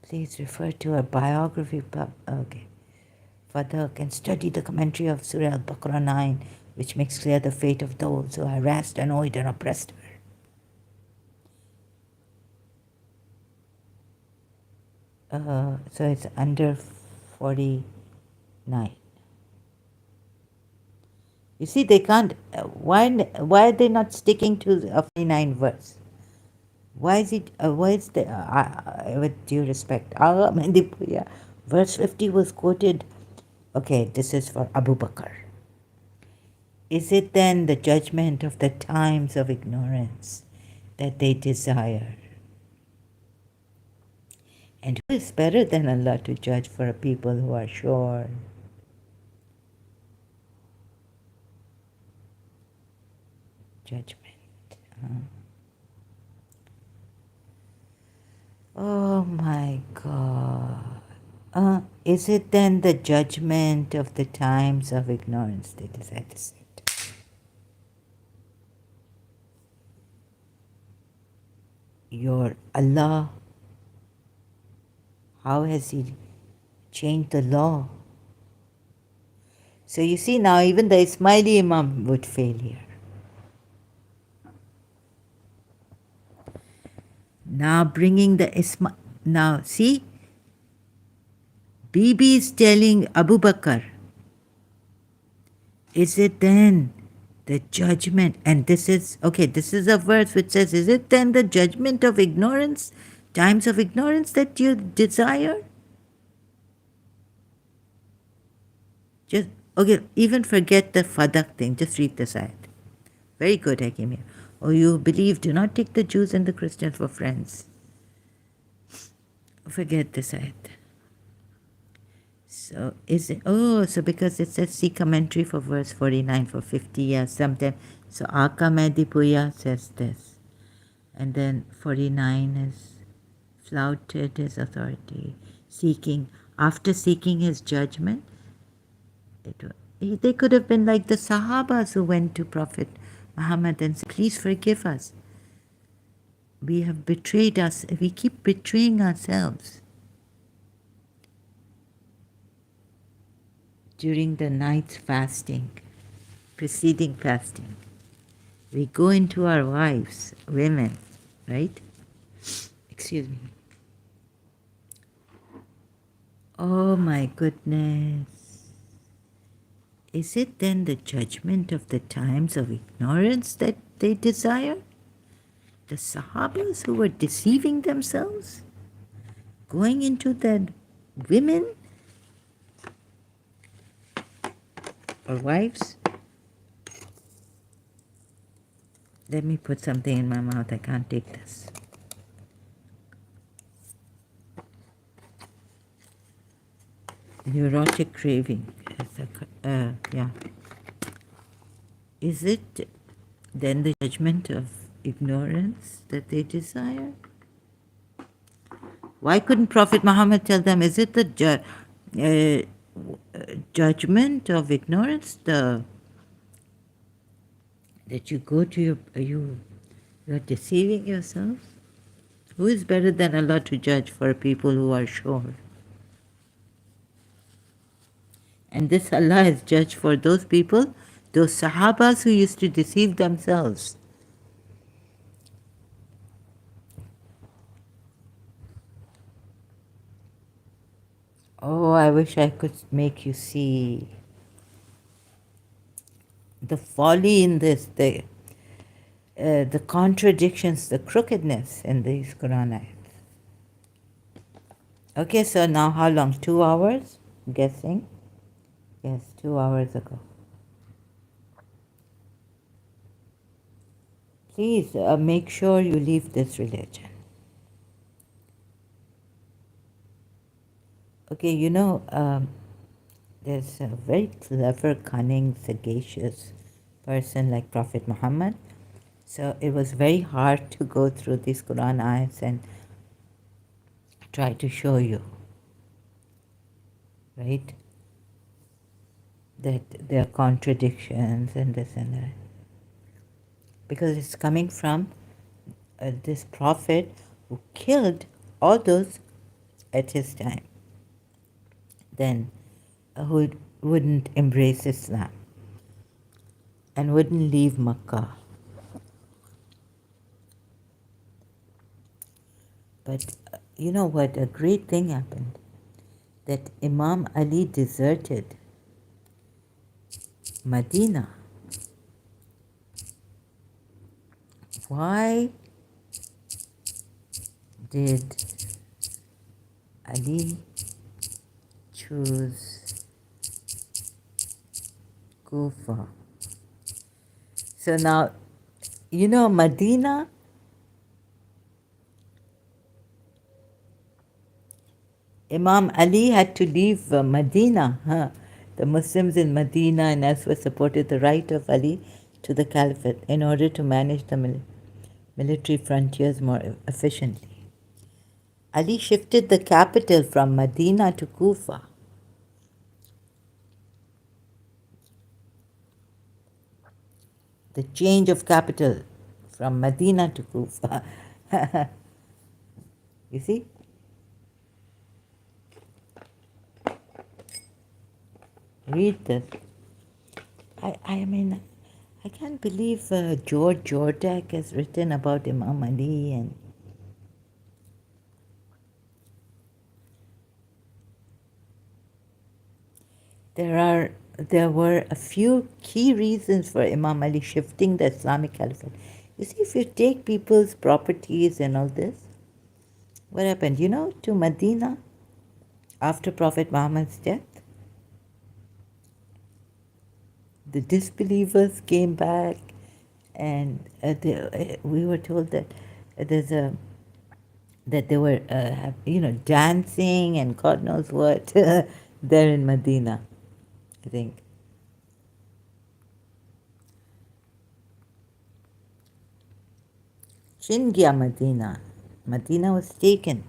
Please refer to her biography, Fadak, and study the commentary of Surah Al-Baqarah 9, which makes clear the fate of those who harassed, annoyed, and oppressed her. So it's under 49. You see, they can't. Why are they not sticking to a 49 verse? Why is it? With due respect, verse 50 was quoted. Okay, this is for Abu Bakr. Is it then the judgment of the times of ignorance that they desire? And who is better than Allah to judge for a people who are sure? Judgment. Oh my God. Is it then the judgment of the times of ignorance they desire to sit? Your Allah, how has He changed the law? So you see now even the Ismaili Imam would fail here. Now bringing the now see, Bibi is telling Abu Bakr, is it then the judgment? And this is a verse which says, is it then the judgment of ignorance, times of ignorance that you desire? Just, okay, even forget the fadak thing. Just read this ayat. Very good, Hakimia. Oh, you believe, do not take the Jews and the Christians for friends. Forget this ayat. So is it, oh, so because it says see commentary for verse 49 for 50 years sometime. So Aka Medipuya says this. And then 49 is flouted his authority, after seeking his judgment. They could have been like the Sahabas who went to Prophet Muhammad and said, please forgive us. We have betrayed us. We keep betraying ourselves. During the night's fasting, preceding fasting, we go into our wives, women, right? Excuse me. Oh my goodness. Is it then the judgment of the times of ignorance that they desire? The Sahabas who were deceiving themselves? Going into the women or wives? Let me put something in my mouth. I can't take this. Neurotic craving. Yeah. Is it then the judgment of ignorance that they desire? Why couldn't Prophet Muhammad tell them, is it the judgment of ignorance, that you go to you're deceiving yourself? Who is better than Allah to judge for people who are sure? And this Allah is judged for those people, those Sahabas who used to deceive themselves. Oh, I wish I could make you see the folly in this, the contradictions, the crookedness in these Quran ayats. Okay, so now how long? 2 hours? I'm guessing? Yes, 2 hours ago. Please make sure you leave this religion. Okay, there's a very clever, cunning, sagacious person like Prophet Muhammad. So it was very hard to go through these Quran ayats and try to show you, right, that there are contradictions and this and that. Because it's coming from this prophet who killed all those at his time, then who wouldn't embrace Islam and wouldn't leave Makkah. But you know what? A great thing happened. That Imam Ali deserted Medina. Why did Ali choose Kufa? So now, Medina, Imam Ali had to leave Medina. The Muslims in Medina and elsewhere supported the right of Ali to the caliphate in order to manage the military frontiers more efficiently. Ali shifted the capital from Medina to Kufa. The change of capital from Medina to Kufa. You see? Read this. I mean, I can't believe George Jordak has written about Imam Ali, and there were a few key reasons for Imam Ali shifting the Islamic Caliphate. You see, if you take people's properties and all this, what happened? To Medina after Prophet Muhammad's death? the disbelievers came back, and we were told that there's a that they were dancing and God knows what there in Medina, I think. Shingya Medina. Medina was taken.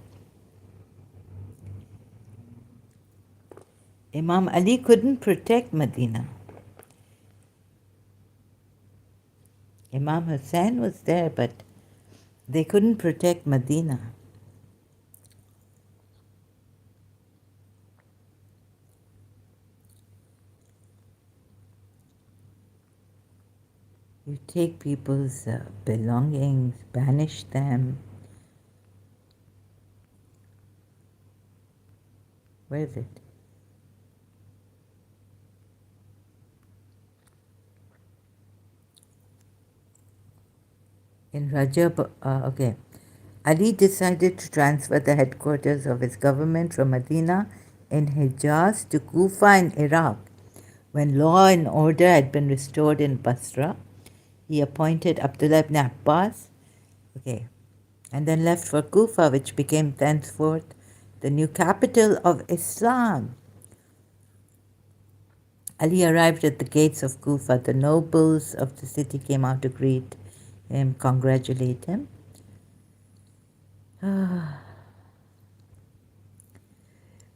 Imam Ali couldn't protect Medina. Imam Hussein was there, but they couldn't protect Medina. You take people's belongings, banish them. Where is it? In Rajab, okay. Ali decided to transfer the headquarters of his government from Medina in Hijaz to Kufa in Iraq. When law and order had been restored in Basra, he appointed Abdullah ibn Abbas, and then left for Kufa, which became thenceforth the new capital of Islam. Ali arrived at the gates of Kufa. The nobles of the city came out to greet him, congratulate him.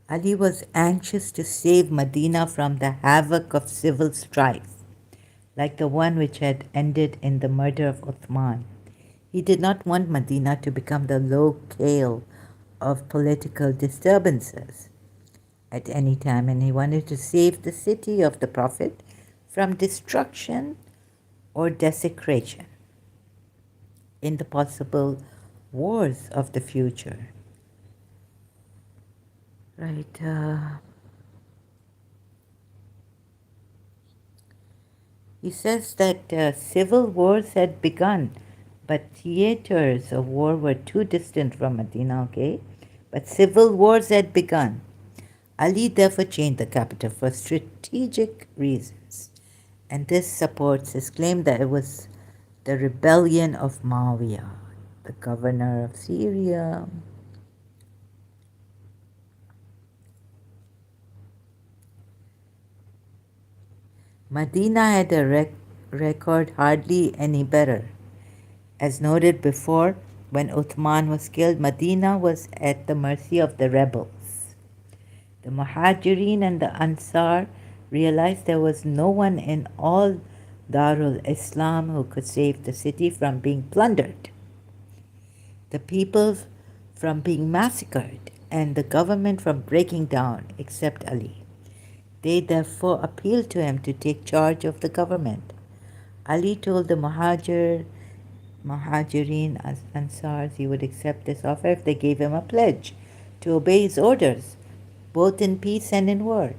Ali was anxious to save Medina from the havoc of civil strife, like the one which had ended in the murder of Uthman. He did not want Medina to become the locale of political disturbances at any time, and he wanted to save the city of the Prophet from destruction or desecration in the possible wars of the future. Right. He says that civil wars had begun, but theaters of war were too distant from Medina, But civil wars had begun. Ali therefore changed the capital for strategic reasons, and this supports his claim that it was the rebellion of Muawiyah, the governor of Syria. Medina had a record hardly any better. As noted before, when Uthman was killed, Medina was at the mercy of the rebels. The Muhajirin and the Ansar realized there was no one in all Darul Islam who could save the city from being plundered, the people from being massacred, and the government from breaking down, except Ali. They therefore appealed to him to take charge of the government. Ali told the Muhajirin Ansars he would accept this offer if they gave him a pledge to obey his orders, both in peace and in war.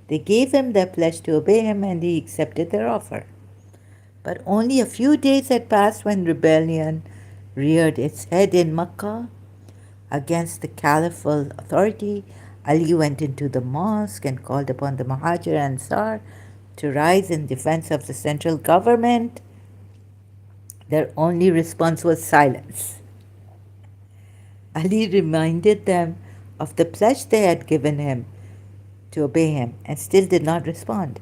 They gave him their pledge to obey him, and he accepted their offer. But only a few days had passed when rebellion reared its head in Makkah against the caliphal authority. Ali went into the mosque and called upon the Muhajir Ansar to rise in defense of the central government. Their only response was silence. Ali reminded them of the pledge they had given him to obey him and still did not respond.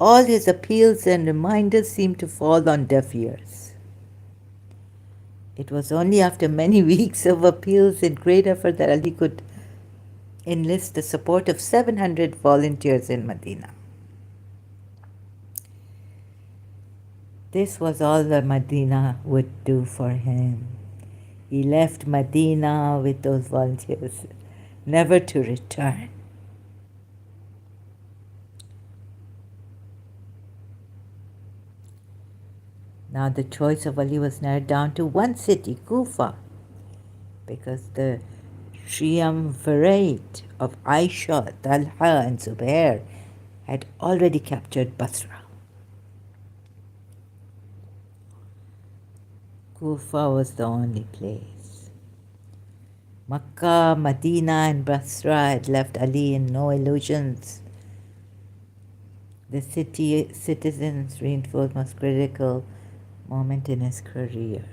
All his appeals and reminders seemed to fall on deaf ears. It was only after many weeks of appeals and great effort that Ali could enlist the support of 700 volunteers in Medina. This was all that Medina would do for him. He left Medina with those volunteers, never to return. Now the choice of Ali was narrowed down to one city, Kufa, because the triumvirate of Aisha, Talha, and Zubair had already captured Basra. Kufa was the only place. Makkah, Medina, and Basra had left Ali in no illusions. The citizens reinforced most critical moment in his career.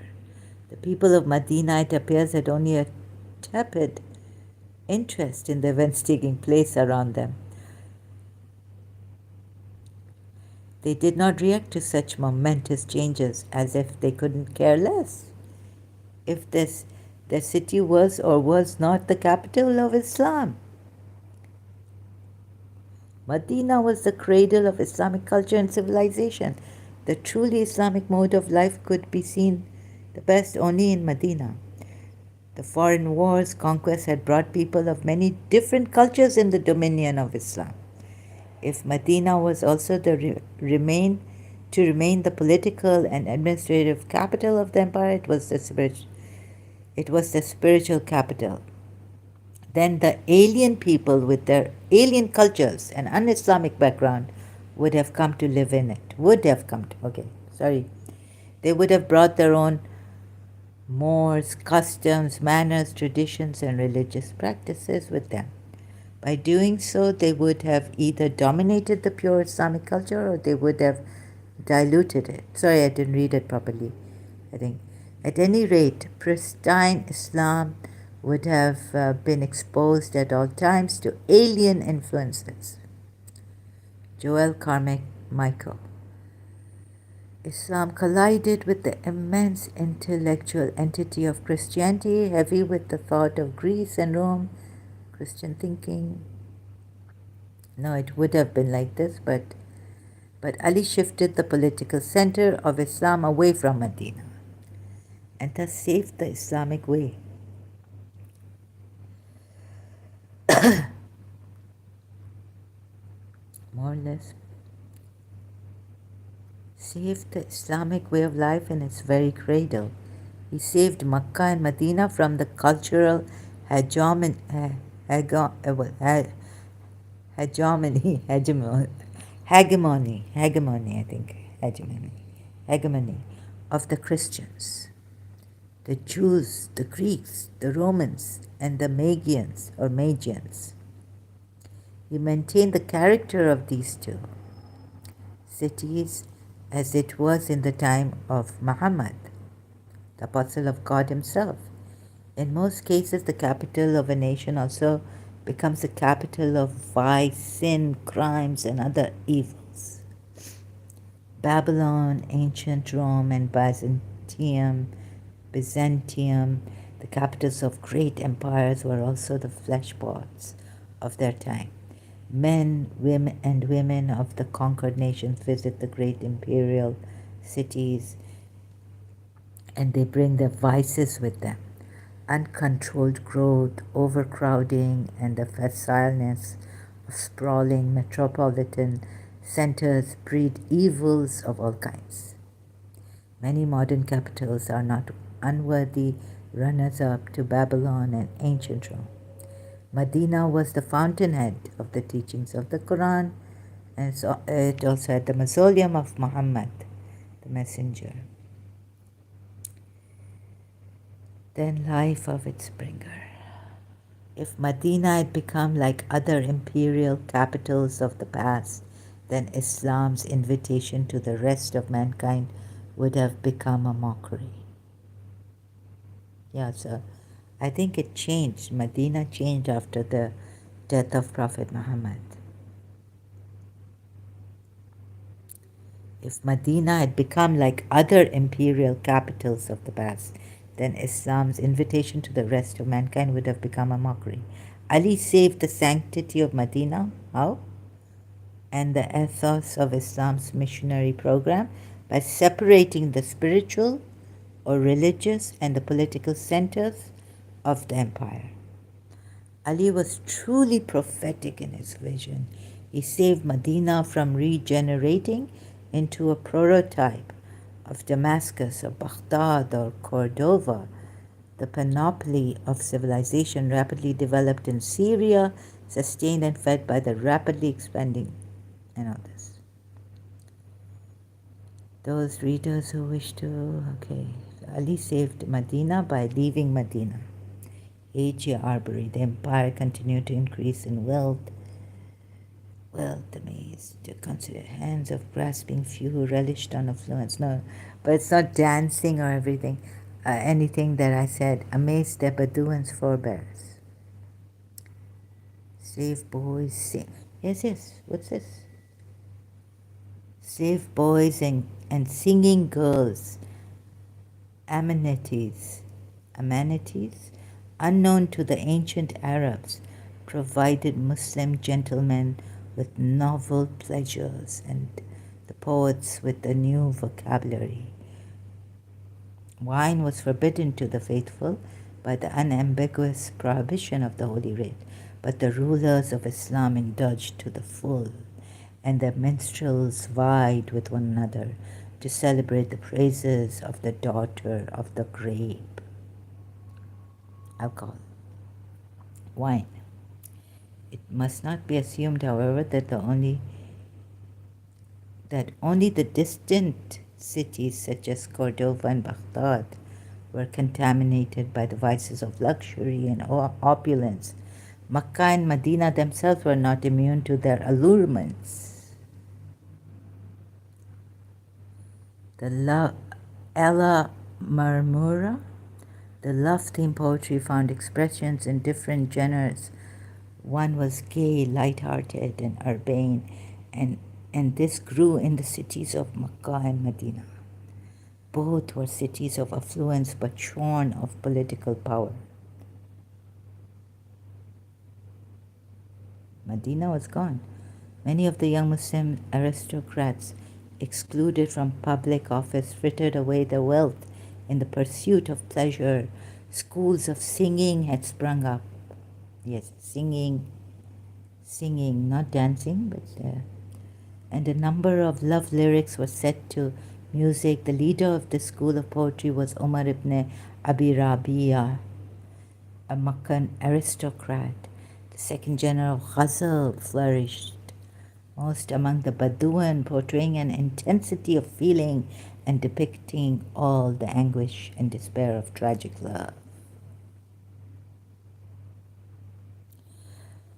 The people of Medina, it appears, had only a tepid interest in the events taking place around them. They did not react to such momentous changes as if they couldn't care less. If their city was or was not the capital of Islam. Medina was the cradle of Islamic culture and civilization. The truly Islamic mode of life could be seen the best only in Medina. The foreign wars, conquests had brought people of many different cultures in the dominion of Islam. If Medina was also to remain the political and administrative capital of the empire, it was the spiritual capital. Then the alien people with their alien cultures and un-Islamic background would have come to live in it. They would have brought their own mores, customs, manners, traditions, and religious practices with them. By doing so, they would have either dominated the pure Islamic culture or they would have diluted it. Sorry, I didn't read it properly. I think, at any rate, pristine Islam would have been exposed at all times to alien influences. Joel Carmichael. Islam collided with the immense intellectual entity of Christianity, heavy with the thought of Greece and Rome, Christian thinking. No, it would have been like this, but Ali shifted the political center of Islam away from Medina and thus saved the Islamic way. More or less saved the Islamic way of life in its very cradle. He saved Mecca and Medina from the cultural hegemony, I think, hegemony of the Christians, the Jews, the Greeks, the Romans, and the Magians. He maintained the character of these two cities as it was in the time of Muhammad, the apostle of God himself. In most cases, the capital of a nation also becomes the capital of vice, sin, crimes, and other evils. Babylon, ancient Rome, and Byzantium, the capitals of great empires, were also the fleshpots of their time. Men, women of the conquered nations visit the great imperial cities, and they bring their vices with them. Uncontrolled growth, overcrowding, and the facileness of sprawling metropolitan centers breed evils of all kinds. Many modern capitals are not unworthy runners-up to Babylon and ancient Rome. Medina was the fountainhead of the teachings of the Quran, and it also had the mausoleum of Muhammad, the messenger. Then life of its bringer. If Medina had become like other imperial capitals of the past, then Islam's invitation to the rest of mankind would have become a mockery. Yeah, so I think it changed. Medina changed after the death of Prophet Muhammad. If Medina had become like other imperial capitals of the past, then Islam's invitation to the rest of mankind would have become a mockery. Ali saved the sanctity of Medina. How? And the ethos of Islam's missionary program by separating the spiritual or religious and the political centers of the empire. Ali was truly prophetic in his vision. He saved Medina from regenerating into a prototype of Damascus or Baghdad or Cordova. The panoply of civilization rapidly developed in Syria, sustained and fed by the rapidly expanding, this. Those readers who wish to, Ali saved Medina by leaving Medina. A.J. Arbery, the empire continued to increase in wealth Well, the maze to consider hands of grasping few who relished on affluence. No, but it's not dancing or everything. Anything that I said. Amazed their Bedouins forebears. Slave boys sing. Yes, yes. What's this? Slave boys and singing girls. Amenities, unknown to the ancient Arabs, provided Muslim gentlemen with novel pleasures and the poets with a new vocabulary. Wine was forbidden to the faithful by the unambiguous prohibition of the Holy Writ, but the rulers of Islam indulged to the full, and the minstrels vied with one another to celebrate the praises of the daughter of the grape. Alcohol, wine. It must not be assumed, however, that only the distant cities such as Cordova and Baghdad were contaminated by the vices of luxury and opulence. Makkah and Medina themselves were not immune to their allurements. The Ella Marmura, the love-themed poetry found expressions in different genres. One was gay, light-hearted, and urbane, and this grew in the cities of Makkah and Medina. Both were cities of affluence but shorn of political power. Medina was gone. Many of the young Muslim aristocrats, excluded from public office, frittered away their wealth in the pursuit of pleasure. Schools of singing had sprung up. Yes, singing, not dancing, but and a number of love lyrics were set to music. The leader of this school of poetry was Umar ibn Abi Rabia, a Meccan aristocrat. The second genre of ghazal flourished most among the Bedouin, portraying an intensity of feeling and depicting all the anguish and despair of tragic love.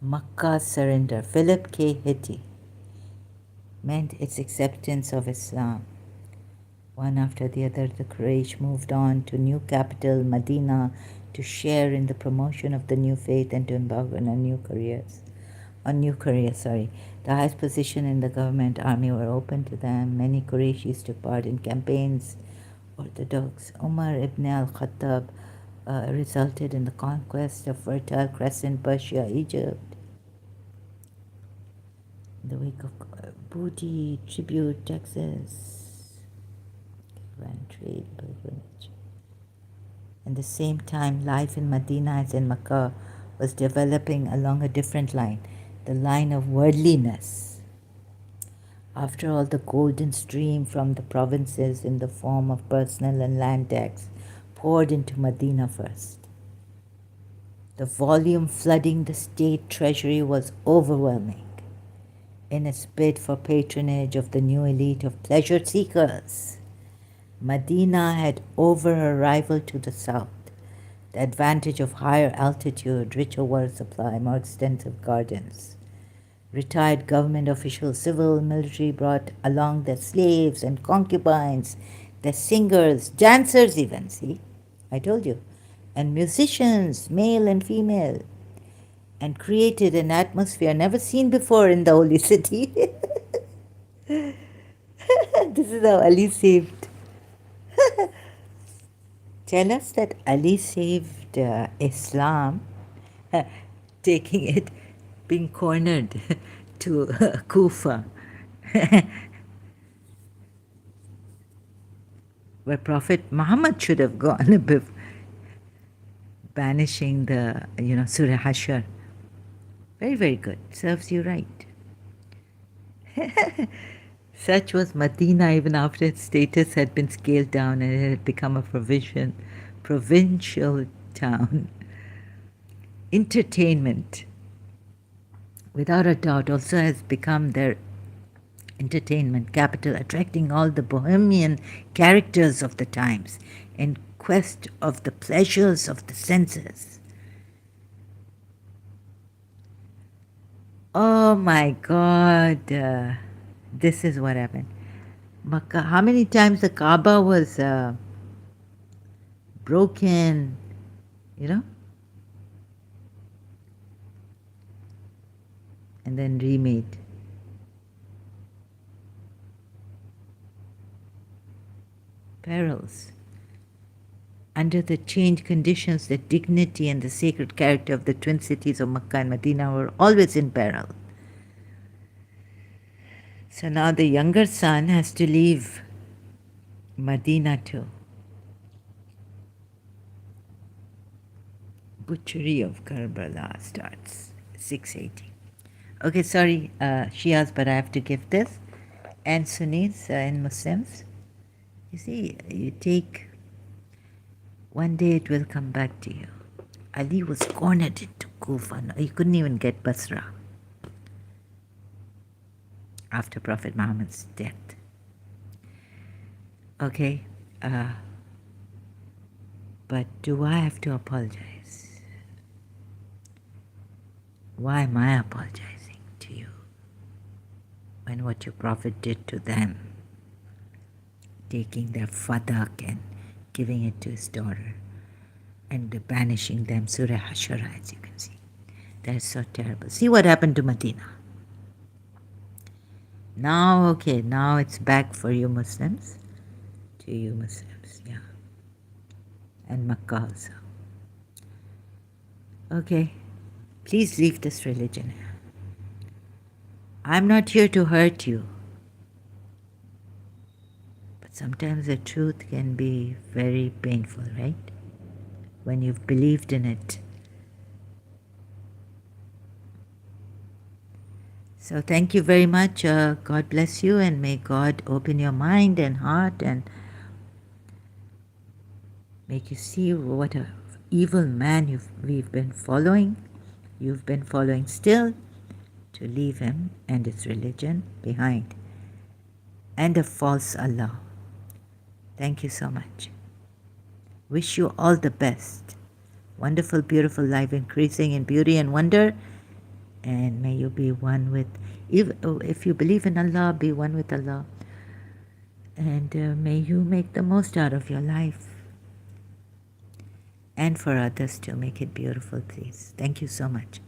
Makkah's surrender. Philip K. Hitti meant its acceptance of Islam. One after the other, the Quraysh moved on to new capital, Medina, to share in the promotion of the new faith and to embark on new careers. The highest position in the government army were open to them. Many Qurayshis took part in campaigns. Orthodox Umar ibn al-Khattab resulted in the conquest of Fertile Crescent, Persia, Egypt. In the wake of booty, tribute, taxes, caravan trade, pilgrimage. At the same time, life in Medina as in Makkah was developing along a different line, the line of worldliness. After all, the golden stream from the provinces in the form of personal and land tax poured into Medina first. The volume flooding the state treasury was overwhelming in its bid for patronage of the new elite of pleasure seekers. Medina had over her rival to the south the advantage of higher altitude, richer water supply, more extensive gardens. Retired government officials, civil, military brought along their slaves and concubines, their singers, dancers even, see, I told you, and musicians, male and female, and created an atmosphere never seen before in the holy city. This is how Ali saved. Tell us that Ali saved Islam, taking it, being cornered to Kufa, where Prophet Muhammad should have gone, banishing the, Surah Hashar. Very, very good. Serves you right. Such was Medina even after its status had been scaled down and it had become a provincial town. Entertainment, without a doubt, also has become their entertainment capital, attracting all the bohemian characters of the times in quest of the pleasures of the senses. Oh my God. This is what happened. Makkah, how many times the Kaaba was broken, you know, and then remade. Perils. Under the changed conditions, the dignity and the sacred character of the twin cities of Makkah and Medina were always in peril. So now the younger son has to leave Medina too. Butchery of Karbala starts 680. Okay, sorry, Shias, but I have to give this. And Sunnis and Muslims. You see, you take, one day it will come back to you. Ali was cornered into Kufa. He couldn't even get Basra after Prophet Muhammad's death. Okay, but do I have to apologize? Why am I apologizing to you when what your Prophet did to them, taking their fadak and giving it to his daughter and banishing them, Surah Hashara, as you can see. That is so terrible. See what happened to Medina. Now, okay, now it's back for you Muslims. To you Muslims, yeah. And Makkah also. Okay, please leave this religion. I'm not here to hurt you. But sometimes the truth can be very painful, right? When you've believed in it. So thank you very much. God bless you, and may God open your mind and heart and make you see what a evil man we've been following. You've been following still, to leave him and his religion behind, and a false Allah. Thank you so much. Wish you all the best. Wonderful, beautiful life, increasing in beauty and wonder. And may you be one with, if you believe in Allah, be one with Allah. And may you make the most out of your life. And for others to make it beautiful, please. Thank you so much.